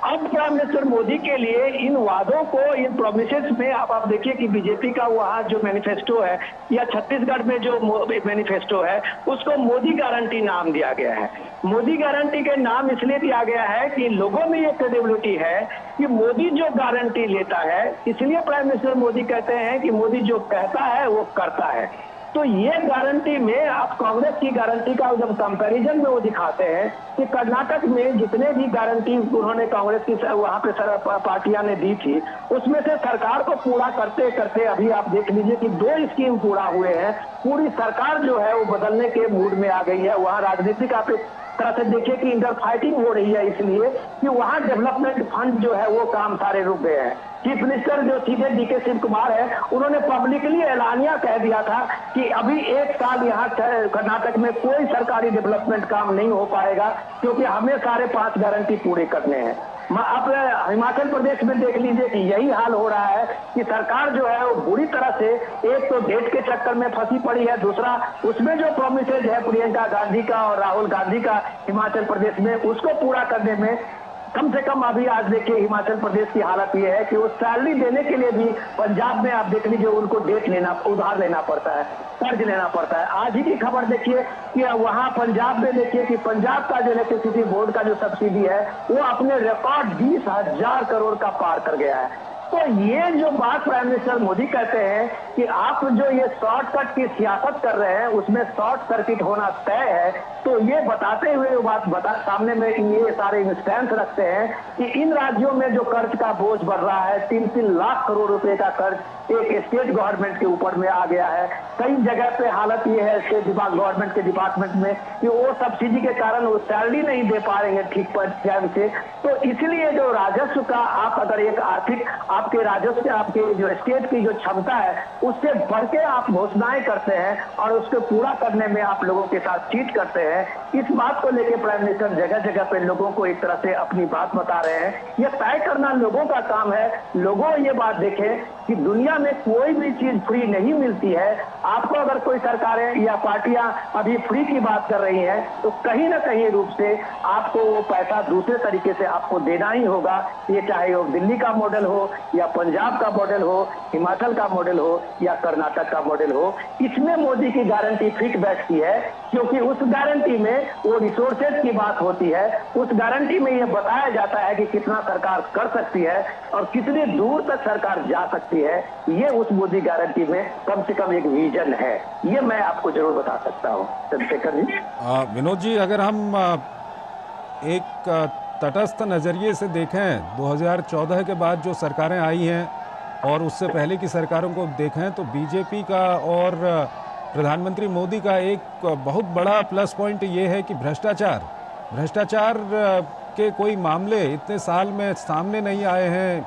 अब प्राइम मिनिस्टर मोदी के लिए इन वादों को, इन प्रोमिसेस में आप देखिए कि बीजेपी का वहाँ जो मैनिफेस्टो है या छत्तीसगढ़ में जो मैनिफेस्टो है, उसको मोदी गारंटी नाम दिया गया है। मोदी गारंटी के नाम इसलिए दिया गया है कि लोगों में ये क्रेडिबिलिटी है कि मोदी जो गारंटी लेता है, इसलिए प्राइम मिनिस्टर मोदी कहते हैं कि मोदी जो कहता है वो करता है। तो ये गारंटी में आप कांग्रेस की गारंटी का जब कंपैरिजन में वो दिखाते हैं कि कर्नाटक में जितने भी गारंटी उन्होंने कांग्रेस की वहां पे पार्टियां ने दी थी, उसमें से सरकार को पूरा करते करते अभी आप देख लीजिए कि 2 स्कीम पूरा हुए हैं। पूरी सरकार जो है वो बदलने के मूड में आ गई है। वहां राजनीतिक आप एक तरह से देखिए कि इंटर फाइटिंग हो रही है, इसलिए कि वहां डेवलपमेंट फंड जो है वो काम सारे रुक गए हैं। चीफ मिनिस्टर जो सीधे डीके शिव कुमार है, उन्होंने पब्लिकली ऐलानिया कह दिया था कि अभी 1 साल यहाँ कर्नाटक में कोई सरकारी डेवलपमेंट काम नहीं हो पाएगा, क्योंकि हमें सारे 5 गारंटी पूरे करने हैं। आप हिमाचल प्रदेश में देख लीजिए कि यही हाल हो रहा है कि सरकार जो है वो बुरी तरह से, एक तो डेट के चक्कर में फंसी पड़ी है, दूसरा उसमें जो प्रोमिसेज है प्रियंका गांधी का और राहुल गांधी का हिमाचल प्रदेश में, उसको पूरा करने में कम से कम अभी आज देखिए हिमाचल प्रदेश की हालत ये है कि वो सैलरी देने के लिए भी पंजाब में आप देख लीजिए उनको उधार लेना पड़ता है, कर्ज लेना पड़ता है। आज ही की खबर देखिए कि वहां पंजाब में देखिए कि पंजाब का जो इलेक्ट्रिसिटी बोर्ड का जो सब्सिडी है वो अपने रिकॉर्ड 20,000 करोड़ का पार कर गया है। तो ये जो बात प्राइम मिनिस्टर मोदी कहते हैं कि आप जो ये शॉर्टकट की सियासत कर रहे हैं उसमें शॉर्ट सर्किट होना तय है, तो ये बताते हुए सामने में ये सारे इंस्टेंस रखते हैं कि इन राज्यों में जो कर्ज का बोझ बढ़ रहा है, 3-3 लाख करोड़ रुपए का कर्ज एक स्टेट गवर्नमेंट के ऊपर में आ गया है। कई जगह पे हालत ये है स्टेट गवर्नमेंट के डिपार्टमेंट में कि वो सब्सिडी के कारण वो सैलरी नहीं दे पा रहे हैं ठीक टाइम से। तो इसलिए जो राजस्व का आप अगर एक आर्थिक आपके राजस्व आपके जो स्टेट की जो क्षमता है उससे बढ़ के आप घोषणाएं करते हैं और उसको पूरा करने में आप लोगों के साथ चीट करते हैं। इस बात को लेकर प्राइम मिनिस्टर जगह जगह पे लोगों को एक तरह से अपनी बात बता रहे हैं। यह तय करना लोगों का काम है। लोगों ये बात देखें कि दुनिया में कोई भी चीज फ्री नहीं मिलती है। आपको अगर कोई सरकारें या पार्टियां अभी फ्री की बात कर रही हैं तो कहीं ना कहीं रूप से आपको वो पैसा दूसरे तरीके से आपको देना ही होगा। ये चाहे वो दिल्ली का मॉडल हो या पंजाब का मॉडल हो, हिमाचल का मॉडल हो या कर्नाटक का मॉडल हो, इसमें मोदी की गारंटी फिट बैठती है क्योंकि उस गारंटी में वो रिसोर्सेज की बात होती है। उस गारंटी में ये बताया जाता है कि कितना सरकार कर सकती है और कितनी दूर तक सरकार जा सकती है। ये उस मोदी गारंटी में कम से कम एक विजन है। ये मैं आपको जरूर बता सकता हूँ चंद्रशेखर जी। विनोद जी, अगर हम एक तटस्थ नज़रिए से देखें 2014 के बाद जो सरकारें आई हैं और उससे पहले की सरकारों को देखें तो बीजेपी का और प्रधानमंत्री मोदी का एक बहुत बड़ा प्लस पॉइंट ये है कि भ्रष्टाचार के कोई मामले इतने साल में सामने नहीं आए हैं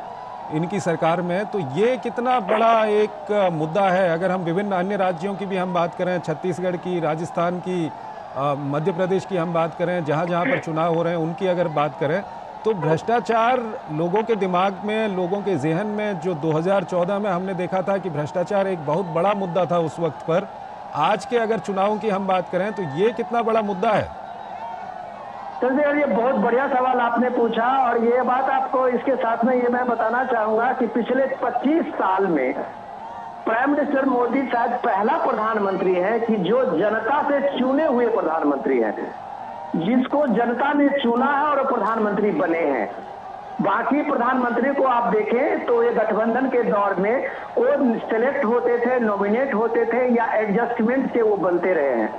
इनकी सरकार में। तो ये कितना बड़ा एक मुद्दा है। अगर हम विभिन्न अन्य राज्यों की भी हम बात करें, छत्तीसगढ़ की, राजस्थान की, मध्य प्रदेश की हम बात करें, जहाँ जहाँ पर चुनाव हो रहे हैं उनकी अगर बात करें तो भ्रष्टाचार लोगों के दिमाग में, लोगों के जहन में जो 2014 में हमने देखा था कि भ्रष्टाचार एक बहुत बड़ा मुद्दा था उस वक्त पर, आज के अगर चुनावों की हम बात करें तो ये कितना बड़ा मुद्दा है? चंद्रशेखर, ये बहुत बढ़िया सवाल आपने पूछा और ये बात आपको इसके साथ में ये मैं बताना चाहूंगा कि पिछले 25 साल में प्राइम मिनिस्टर मोदी शायद पहला प्रधानमंत्री है कि जो जनता से चुने हुए प्रधानमंत्री हैं, जिसको जनता ने चुना है और प्रधानमंत्री बने हैं। बाकी प्रधानमंत्री को आप देखें तो ये गठबंधन के दौर में वो सिलेक्ट होते थे, नॉमिनेट होते थे या एडजस्टमेंट से वो बनते रहे हैं।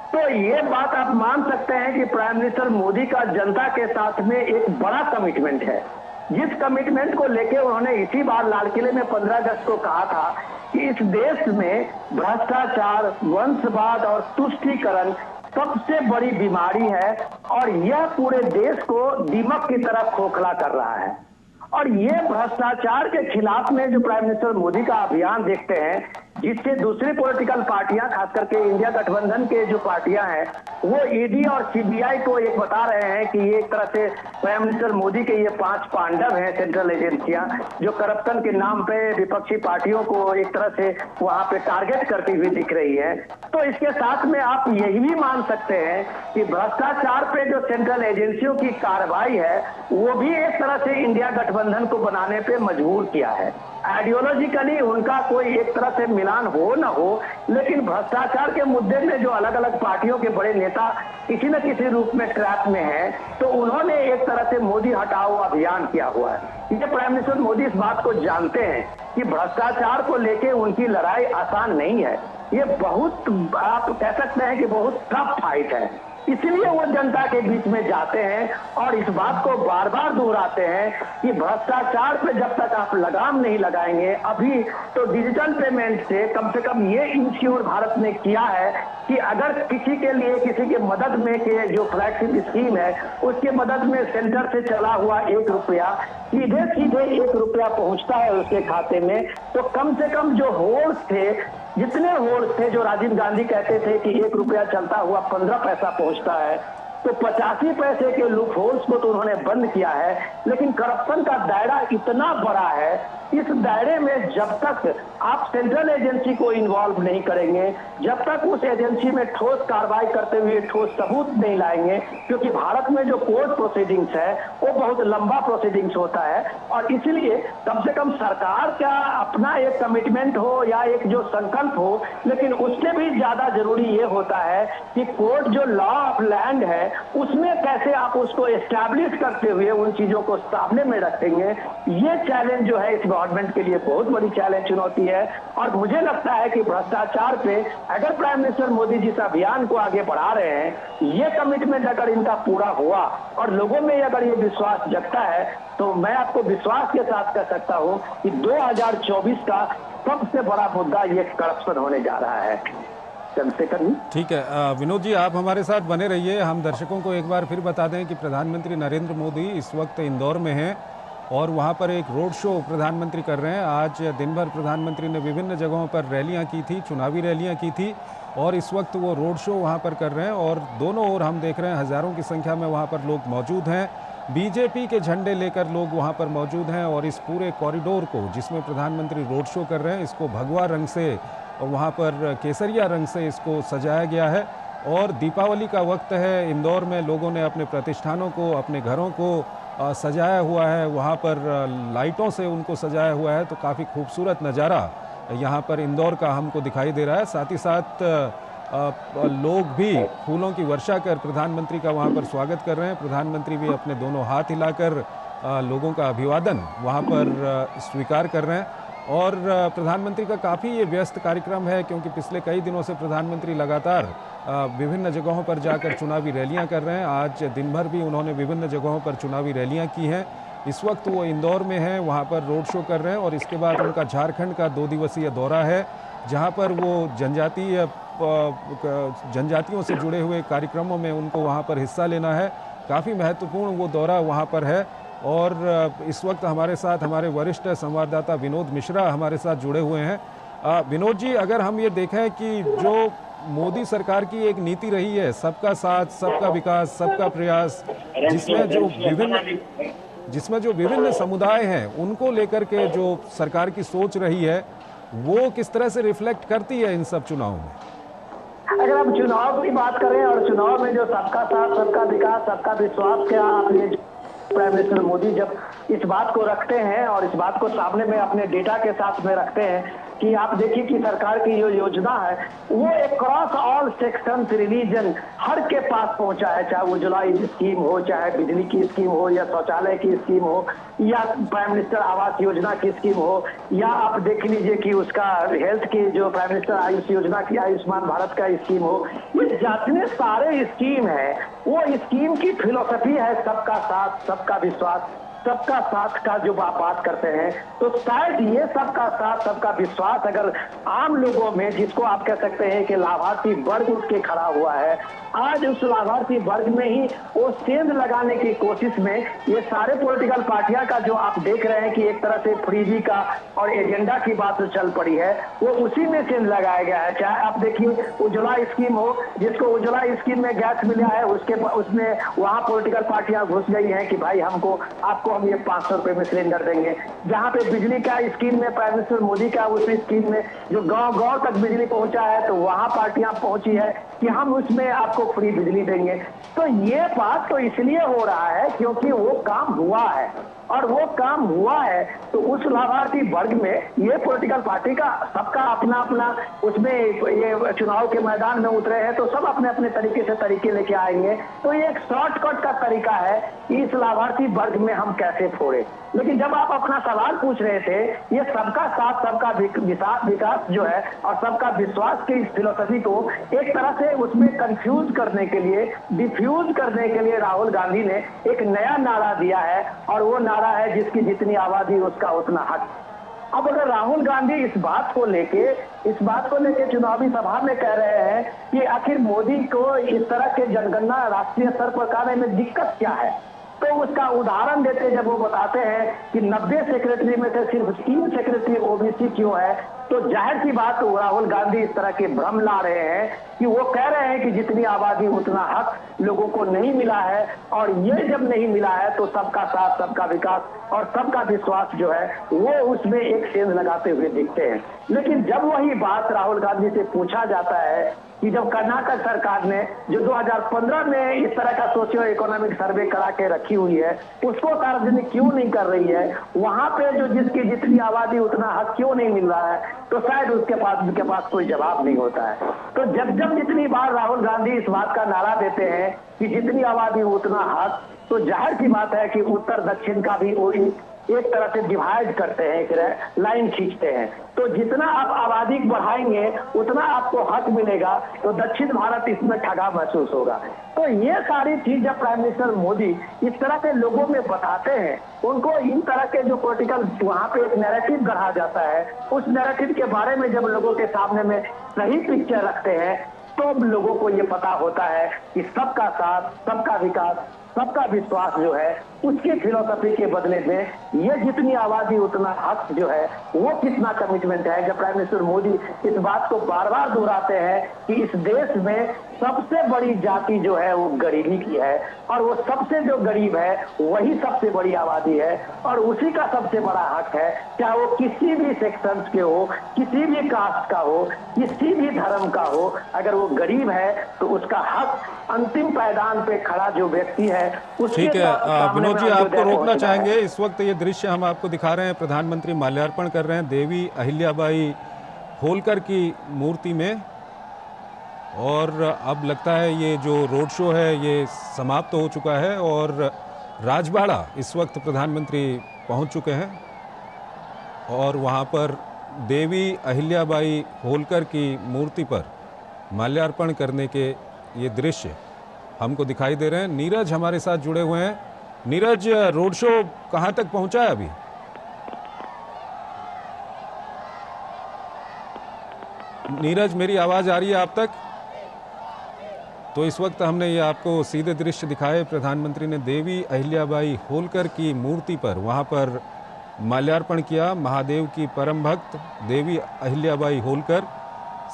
तो ये बात आप मान सकते हैं कि प्राइम मिनिस्टर मोदी का जनता के साथ में एक बड़ा कमिटमेंट है, जिस कमिटमेंट को लेके उन्होंने इसी बार लाल किले में 15 अगस्त को कहा था कि इस देश में भ्रष्टाचार, वंशवाद और तुष्टीकरण सबसे बड़ी बीमारी है और यह पूरे देश को दीमक की तरफ खोखला कर रहा है। और ये भ्रष्टाचार के खिलाफ में जो प्राइम मिनिस्टर मोदी का अभियान देखते हैं, जिससे दूसरी पॉलिटिकल पार्टियां, खास करके इंडिया गठबंधन के जो पार्टियां हैं, वो ईडी और सीबीआई को एक बता रहे हैं कि ये एक तरह से प्राइम मिनिस्टर मोदी के ये 5 पांडव हैं सेंट्रल एजेंसियां, जो करप्शन के नाम पे विपक्षी पार्टियों को एक तरह से वहां पे टारगेट करती हुई दिख रही है। तो इसके साथ में आप यही भी मान सकते हैं कि भ्रष्टाचार पे जो सेंट्रल एजेंसियों की कार्रवाई है वो भी एक तरह से इंडिया गठबंधन को बनाने पे मजबूर किया है। आइडियोलॉजिकली उनका कोई एक तरह से मिलान हो न हो, लेकिन भ्रष्टाचार के मुद्दे में जो अलग अलग पार्टियों के बड़े नेता किसी न किसी रूप में ट्रैप में हैं, तो उन्होंने एक तरह से मोदी हटाओ अभियान किया हुआ है। ये प्राइम मिनिस्टर मोदी इस बात को जानते हैं कि भ्रष्टाचार को लेके उनकी लड़ाई आसान नहीं है। ये बहुत, आप कह सकते हैं कि बहुत टफ फाइट है। इसलिए वो जनता के बीच में जाते हैं और इस बात को बार बार दोहराते हैं कि भ्रष्टाचार पे जब तक आप लगाम नहीं लगाएंगे, अभी तो डिजिटल पेमेंट से कम ये इंश्योर भारत ने किया है कि अगर किसी के लिए किसी के मदद में के जो फ्लैगशिप स्कीम है उसके मदद में सेंटर से चला हुआ 1 रुपया सीधे 1 रुपया पहुंचता है उसके खाते में। तो कम से कम जो होल्स थे, जितने होल्स थे, जो राजीव गांधी कहते थे कि 1 रुपया चलता हुआ 15 पैसा पहुंचता है, तो 85 पैसे के लूप होल्स को तो उन्होंने बंद किया है। लेकिन करप्शन का दायरा इतना बड़ा है, इस दायरे में जब तक आप सेंट्रल एजेंसी को इन्वॉल्व नहीं करेंगे, जब तक उस एजेंसी में ठोस कार्रवाई करते हुए ठोस सबूत नहीं लाएंगे, क्योंकि भारत में जो कोर्ट प्रोसीडिंग्स है वो बहुत लंबा प्रोसीडिंग्स होता है, और इसलिए कम से कम सरकार का अपना एक कमिटमेंट हो या एक जो संकल्प हो, लेकिन उससे भी ज्यादा जरूरी ये होता है कि कोर्ट जो लॉ ऑफ लैंड है उसमें कैसे आप उसको एस्टैब्लिश करते हुए उन चीजों को सामने में रखेंगे। ये चैलेंज जो है इस गवर्नमेंट के लिए बहुत बड़ी चैलेंज चुनौती है। और मुझे लगता है कि भ्रष्टाचार पे अगर प्राइम मिनिस्टर मोदी जी इस अभियान को आगे बढ़ा रहे हैं, ये कमिटमेंट अगर इनका पूरा हुआ और लोगों में अगर ये विश्वास जगता है, तो मैं आपको विश्वास के साथ कह सकता हूं कि 2024 का सबसे बड़ा मुद्दा ये करप्शन होने जा रहा है। ठीक है विनोद जी, आप हमारे साथ बने रहिए। हम दर्शकों को एक बार फिर बता दें कि प्रधानमंत्री नरेंद्र मोदी इस वक्त इंदौर में हैं और वहां पर एक रोड शो प्रधानमंत्री कर रहे हैं। आज दिन भर प्रधानमंत्री ने विभिन्न जगहों पर रैलियां की थी, चुनावी रैलियां की थी, और इस वक्त वो रोड शो वहां पर कर रहे हैं और दोनों ओर हम देख रहे हैं हज़ारों की संख्या में वहां पर लोग मौजूद हैं। बीजेपी के झंडे लेकर लोग वहां पर मौजूद हैं और इस पूरे कॉरिडोर को, जिसमें प्रधानमंत्री रोड शो कर रहे हैं, इसको भगवा रंग से, वहाँ पर केसरिया रंग से इसको सजाया गया है। और दीपावली का वक्त है, इंदौर में लोगों ने अपने प्रतिष्ठानों को, अपने घरों को सजाया हुआ है, वहाँ पर लाइटों से उनको सजाया हुआ है। तो काफ़ी खूबसूरत नज़ारा यहाँ पर इंदौर का हमको दिखाई दे रहा है। साथ ही साथ लोग भी फूलों की वर्षा कर प्रधानमंत्री का वहाँ पर स्वागत कर रहे हैं। प्रधानमंत्री भी अपने दोनों हाथ हिलाकर लोगों का अभिवादन वहाँ पर स्वीकार कर रहे हैं। और प्रधानमंत्री का काफ़ी ये व्यस्त कार्यक्रम है, क्योंकि पिछले कई दिनों से प्रधानमंत्री लगातार विभिन्न जगहों पर जाकर चुनावी रैलियां कर रहे हैं। आज दिन भर भी उन्होंने विभिन्न जगहों पर चुनावी रैलियां की हैं। इस वक्त वो इंदौर में हैं, वहाँ पर रोड शो कर रहे हैं और इसके बाद उनका झारखंड का 2 दिवसीय दौरा है, जहाँ पर वो जनजातियों से जुड़े हुए कार्यक्रमों में उनको वहाँ पर हिस्सा लेना है। काफ़ी महत्वपूर्ण वो दौरा वहाँ पर है। और इस वक्त हमारे साथ हमारे वरिष्ठ संवाददाता विनोद मिश्रा हमारे साथ जुड़े हुए हैं। विनोद जी, अगर हम ये देखें कि जो मोदी सरकार की एक नीति रही है, सबका साथ, सबका विकास, सबका प्रयास, जिसमें जो विभिन्न समुदाय हैं उनको लेकर के जो सरकार की सोच रही है, वो किस तरह से रिफ्लेक्ट करती है इन सब चुनावों में? अगर हम चुनाव की बात करें और चुनाव में जो सबका साथ, सबका विकास, सबका विश्वास के आप ये प्राइम मिनिस्टर मोदी जब इस बात को रखते हैं और इस बात को सामने में अपने डेटा के साथ में रखते हैं कि आप देखिए कि सरकार की जो योजना है वो एक क्रॉस ऑल सेक्शन रिलीजन हर के पास पहुंचा है, चाहे उज्ज्वला स्कीम हो, चाहे बिजली की स्कीम हो, या शौचालय की स्कीम हो, या प्राइम मिनिस्टर आवास योजना की स्कीम हो, या आप देख लीजिए कि उसका हेल्थ की जो प्राइम मिनिस्टर आयुष योजना की आयुष्मान भारत का स्कीम हो। ये जितने सारे स्कीम है वो स्कीम की फिलोसफी है सबका साथ, सबका विश्वास, सबका साथ का जो आप बात करते हैं। तो शायद ये सबका साथ, सबका विश्वास अगर आम लोगों में, जिसको आप कह सकते हैं कि लाभार्थी वर्ग उठ के खड़ा हुआ है, आज उस लाभार्थी वर्ग में ही वो सेंध लगाने की कोशिश में ये सारे पॉलिटिकल पार्टियां का जो आप देख रहे हैं कि एक तरह से फ्रीजी का और एजेंडा की बात जो चल पड़ी है वो उसी में सेंध लगाया गया है। चाहे आप देखिए उज्ज्वला स्कीम हो, जिसको उज्ज्वला स्कीम में गैस मिला है, उसमें वहां पॉलिटिकल पार्टियां घुस गई हैं कि भाई आपको हम ये 500 रुपए में सिलेंडर देंगे। जहां पे बिजली का स्कीम में प्राइम मिनिस्टर मोदी का उस स्कीम में जो गांव तक बिजली पहुंचा है, तो वहां पार्टियां पहुंची है कि हम उसमें आपको फ्री बिजली देंगे। तो ये बात तो इसलिए हो रहा है क्योंकि वो काम हुआ है, और वो काम हुआ है तो उस लाभार्थी वर्ग में ये पॉलिटिकल पार्टी का सबका अपना अपना उसमें ये चुनाव के मैदान में उतरे हैं, तो सब अपने अपने तरीके लेके आएंगे। तो ये एक शॉर्टकट का तरीका है कि इस लाभार्थी वर्ग में हम कैसे फोड़े। लेकिन जब आप अपना सवाल पूछ रहे थे, ये सबका साथ, सबका विकास जो है और सबका विश्वास की इस फिलोसफी को एक तरह से उसमें कंफ्यूज करने के लिए, डिफ्यूज करने के लिए राहुल गांधी ने एक नया नारा दिया है, और वो नारा है जिसकी जितनी आबादी उसका उतना हक। अब अगर राहुल गांधी इस बात को लेके चुनावी सभा में कह रहे हैं कि आखिर मोदी को इस तरह के जनगणना राष्ट्रीय स्तर पर करने में दिक्कत क्या है, तो उसका उदाहरण देते जब वो बताते हैं कि 90 सेक्रेटरी में से सिर्फ 3 सेक्रेटरी ओबीसी क्यों है, तो जाहिर सी बात राहुल गांधी इस तरह के भ्रम ला रहे हैं कि वो कह रहे हैं कि जितनी आबादी उतना हक लोगों को नहीं मिला है, और ये जब नहीं मिला है तो सबका साथ, सबका विकास और सबका विश्वास जो है वो उसमें एक सेंध लगाते हुए दिखते हैं। लेकिन जब वही बात राहुल गांधी से पूछा जाता है कि जब कर्नाटक सरकार ने जो 2015 में इस तरह का सोशियो इकोनॉमिक सर्वे करा के रखी हुई है उसको सार्वजनिक क्यों नहीं कर रही है, वहां पे जो जिसकी जितनी आबादी उतना हक क्यों नहीं मिल रहा है, तो शायद उसके पास कोई जवाब नहीं होता है। तो जब जितनी बार राहुल गांधी इस बात का नारा देते हैं कि जितनी आबादी उतना हक, तो जाहिर सी बात है कि उत्तर दक्षिण का भी वही एक तरह से डिवाइड करते हैं, एक लाइन खींचते हैं। तो जितना आप आबादी बढ़ाएंगे उतना आपको हक मिलेगा, तो दक्षिण भारत इसमें ठगा महसूस होगा। तो ये सारी चीज जब प्राइम मिनिस्टर मोदी इस तरह के लोगों में बताते हैं, उनको इन तरह के जो पॉलिटिकल वहां पे एक नैरेटिव गढ़ा जाता है, उस नैरेटिव के बारे में जब लोगों के सामने में सही पिक्चर रखते हैं तो लोगों को ये पता होता है कि सबका साथ, सबका विकास, सबका विश्वास जो है उसकी फिलोसफी के बदले में ये जितनी आबादी उतना हक जो है वो कितना कमिटमेंट है। जब प्राइम मिनिस्टर मोदी इस बात को बार बार दोहराते हैं कि इस देश में सबसे बड़ी जाति जो है वो गरीबी की है, और वो सबसे जो गरीब है वही सबसे बड़ी आबादी है, और उसी का सबसे बड़ा हक है, चाहे वो किसी भी सेक्शन के हो, किसी भी कास्ट का हो, किसी भी धर्म का हो, अगर वो गरीब है तो उसका हक अंतिम पायदान पे खड़ा जो व्यक्ति है उसके ठीक है विनोद जी, आपको रोकना है। चाहेंगे। इस वक्त ये दृश्य हम आपको दिखा रहे हैं, प्रधानमंत्री माल्यार्पण कर रहे हैं देवी अहिल्याबाई होलकर की मूर्ति में, और अब लगता है ये जो रोड शो है ये समाप्त हो चुका है और राजबाड़ा इस वक्त प्रधानमंत्री पहुंच चुके हैं और वहां पर देवी अहिल्याबाई होलकर की मूर्ति पर माल्यार्पण करने के ये दृश्य हमको दिखाई दे रहे हैं। नीरज हमारे साथ जुड़े हुए हैं। नीरज, रोड शो कहां तक पहुंचा है अभी? नीरज, मेरी आवाज आ रही है आप तक? तो इस वक्त हमने ये आपको सीधे दृश्य दिखाए, प्रधानमंत्री ने देवी अहिल्याबाई होलकर की मूर्ति पर वहां पर माल्यार्पण किया। महादेव की परम भक्त देवी अहिल्याबाई होलकर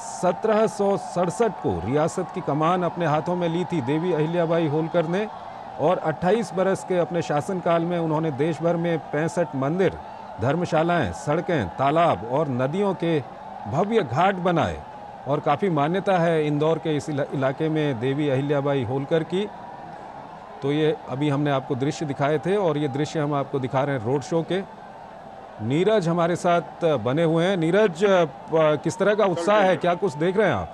1767 को रियासत की कमान अपने हाथों में ली थी देवी अहिल्याबाई होलकर ने, और 28 बरस के अपने शासनकाल में उन्होंने देश भर में 65 मंदिर, धर्मशालाएं, सड़कें, तालाब और नदियों के भव्य घाट बनाए, और काफ़ी मान्यता है इंदौर के इस इलाके में देवी अहिल्याबाई होलकर की। तो ये अभी हमने आपको दृश्य दिखाए थे और ये दृश्य हम आपको दिखा रहे हैं रोड शो के। नीरज हमारे साथ बने हुए हैं। नीरज, किस तरह का उत्साह है, क्या कुछ देख रहे हैं आप?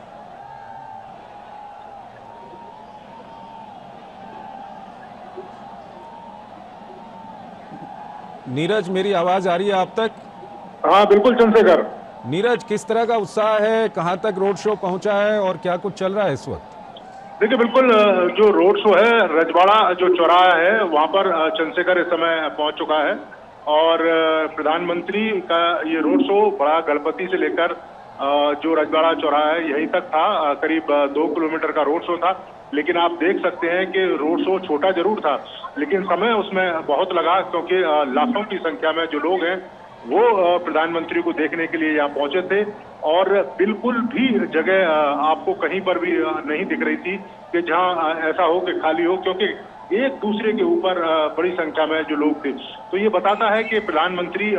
नीरज, मेरी आवाज आ रही है आप तक? हाँ बिल्कुल चंद्रशेखर। नीरज, किस तरह का उत्साह है, कहां तक रोड शो पहुंचा है और क्या कुछ चल रहा है इस वक्त? देखिए बिल्कुल, जो रोड शो है रजवाड़ा जो चौराहा है वहां पर चंद्रशेखर इस समय पहुंच चुका है, और प्रधानमंत्री का ये रोड शो बड़ा गणपति से लेकर जो रजवाड़ा चौराहा है यहीं तक था, करीब 2 किलोमीटर का रोड शो था। लेकिन आप देख सकते हैं कि रोड शो छोटा जरूर था लेकिन समय उसमें बहुत लगा, क्योंकि लाखों की संख्या में जो लोग हैं वो प्रधानमंत्री को देखने के लिए यहाँ पहुंचे थे, और बिल्कुल भी जगह आपको कहीं पर भी नहीं दिख रही थी कि जहां ऐसा हो कि खाली हो, क्योंकि एक दूसरे के ऊपर बड़ी संख्या में जो लोग थे। तो ये बताता है कि प्रधानमंत्री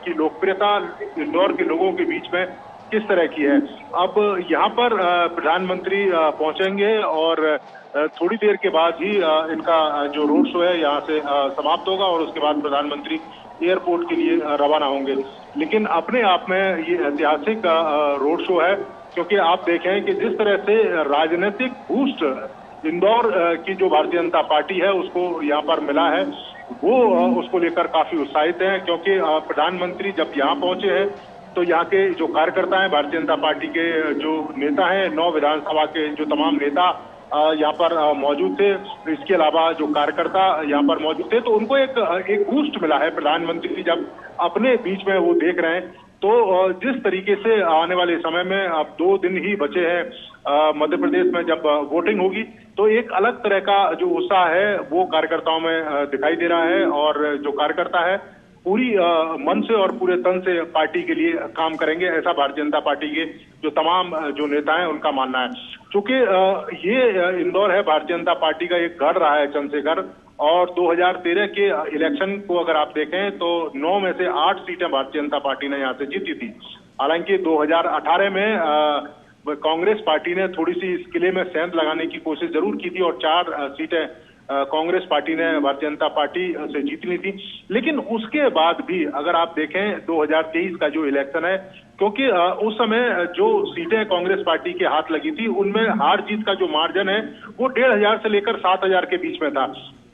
की लोकप्रियता इंदौर के लोगों के बीच में किस तरह की है। अब यहाँ पर प्रधानमंत्री पहुंचेंगे और थोड़ी देर के बाद ही इनका जो रोड शो है यहाँ से समाप्त होगा, और उसके बाद प्रधानमंत्री एयरपोर्ट के लिए रवाना होंगे। लेकिन अपने आप में ये ऐतिहासिक रोड शो है, क्योंकि आप देखें कि जिस तरह से राजनीतिक बूस्ट इंदौर की जो भारतीय जनता पार्टी है उसको यहाँ पर मिला है, वो उसको लेकर काफी उत्साहित हैं, क्योंकि प्रधानमंत्री जब यहाँ पहुंचे हैं तो यहाँ के जो कार्यकर्ता हैं, भारतीय जनता पार्टी के जो नेता हैं, 9 विधानसभा के जो तमाम नेता यहाँ पर मौजूद थे, इसके अलावा जो कार्यकर्ता यहाँ पर मौजूद थे, तो उनको एक बूस्ट मिला है। प्रधानमंत्री जब अपने बीच में वो देख रहे हैं तो जिस तरीके से आने वाले समय में अब 2 दिन ही बचे हैं मध्य प्रदेश में जब वोटिंग होगी, तो एक अलग तरह का जो उत्साह है वो कार्यकर्ताओं में दिखाई दे रहा है। और जो कार्यकर्ता है पूरी मन से और पूरे तन से पार्टी के लिए काम करेंगे, ऐसा भारतीय जनता पार्टी के जो तमाम जो नेता हैं उनका मानना है। चूंकि ये इंदौर है भारतीय जनता पार्टी का एक गढ़ रहा है चंद्रशेखर, और 2013 के इलेक्शन को अगर आप देखें तो 9 में से 8 सीटें भारतीय जनता पार्टी ने यहाँ से जीती थी। हालांकि 2018 में कांग्रेस पार्टी ने थोड़ी सी इस किले में सेंध लगाने की कोशिश जरूर की थी और 4 सीटें कांग्रेस पार्टी ने भारतीय जनता पार्टी से जीत ली थी। लेकिन उसके बाद भी अगर आप देखें 2023 का जो इलेक्शन है, क्योंकि उस समय जो सीटें कांग्रेस पार्टी के हाथ लगी थी उनमें हार जीत का जो मार्जिन है वो 1,500 से लेकर 7,000 के बीच में था।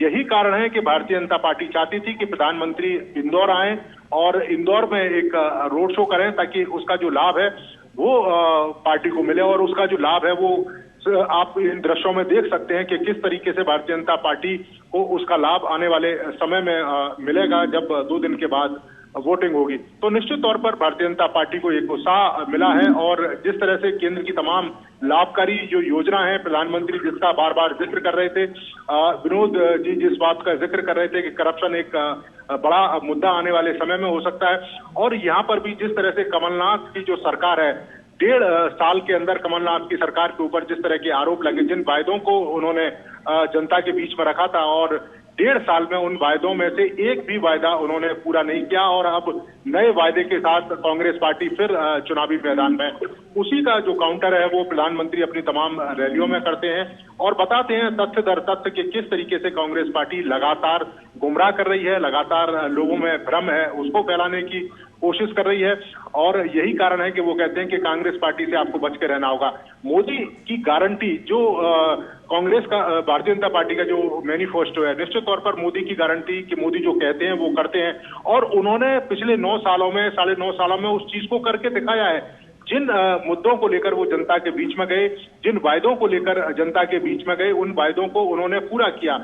यही कारण है कि भारतीय जनता पार्टी चाहती थी कि प्रधानमंत्री इंदौर आए और इंदौर में एक रोड शो करें ताकि उसका जो लाभ है वो पार्टी को मिले। और उसका जो लाभ है वो आप इन दृश्यों में देख सकते हैं कि किस तरीके से भारतीय जनता पार्टी को उसका लाभ आने वाले समय में मिलेगा जब 2 दिन के बाद वोटिंग होगी। तो निश्चित तौर पर भारतीय जनता पार्टी को एक उत्साह मिला है। और जिस तरह से केंद्र की तमाम लाभकारी जो योजना है, प्रधानमंत्री जिसका बार बार जिक्र कर रहे थे, विनोद जी जिस बात का जिक्र कर रहे थे कि करप्शन एक बड़ा मुद्दा आने वाले समय में हो सकता है, और यहाँ पर भी जिस तरह से कमलनाथ की जो सरकार है, 1.5 साल के अंदर कमलनाथ की सरकार के ऊपर जिस तरह के आरोप लगे, जिन वायदों को उन्होंने जनता के बीच में रखा था और 1.5 साल में उन वायदों में से एक भी वायदा उन्होंने पूरा नहीं किया, और अब नए वायदे के साथ कांग्रेस पार्टी फिर चुनावी मैदान में। उसी का जो काउंटर है वो प्रधानमंत्री अपनी तमाम रैलियों में करते हैं और बताते हैं तथ्य दर तथ्य कि किस तरीके से कांग्रेस पार्टी लगातार गुमराह कर रही है, लगातार लोगों में भ्रम है उसको फैलाने की कोशिश कर रही है। और यही कारण है कि वो कहते हैं कि कांग्रेस पार्टी से आपको बच के रहना होगा। मोदी की गारंटी जो कांग्रेस का भारतीय जनता पार्टी का जो मैनिफेस्टो है, निश्चित तौर पर मोदी की गारंटी कि मोदी जो कहते हैं वो करते हैं, और उन्होंने पिछले 9 सालों में 9.5 सालों में उस चीज को करके दिखाया है। जिन मुद्दों को लेकर वो जनता के बीच में गए, जिन वायदों को लेकर जनता के बीच में गए, उन वायदों को उन्होंने पूरा किया।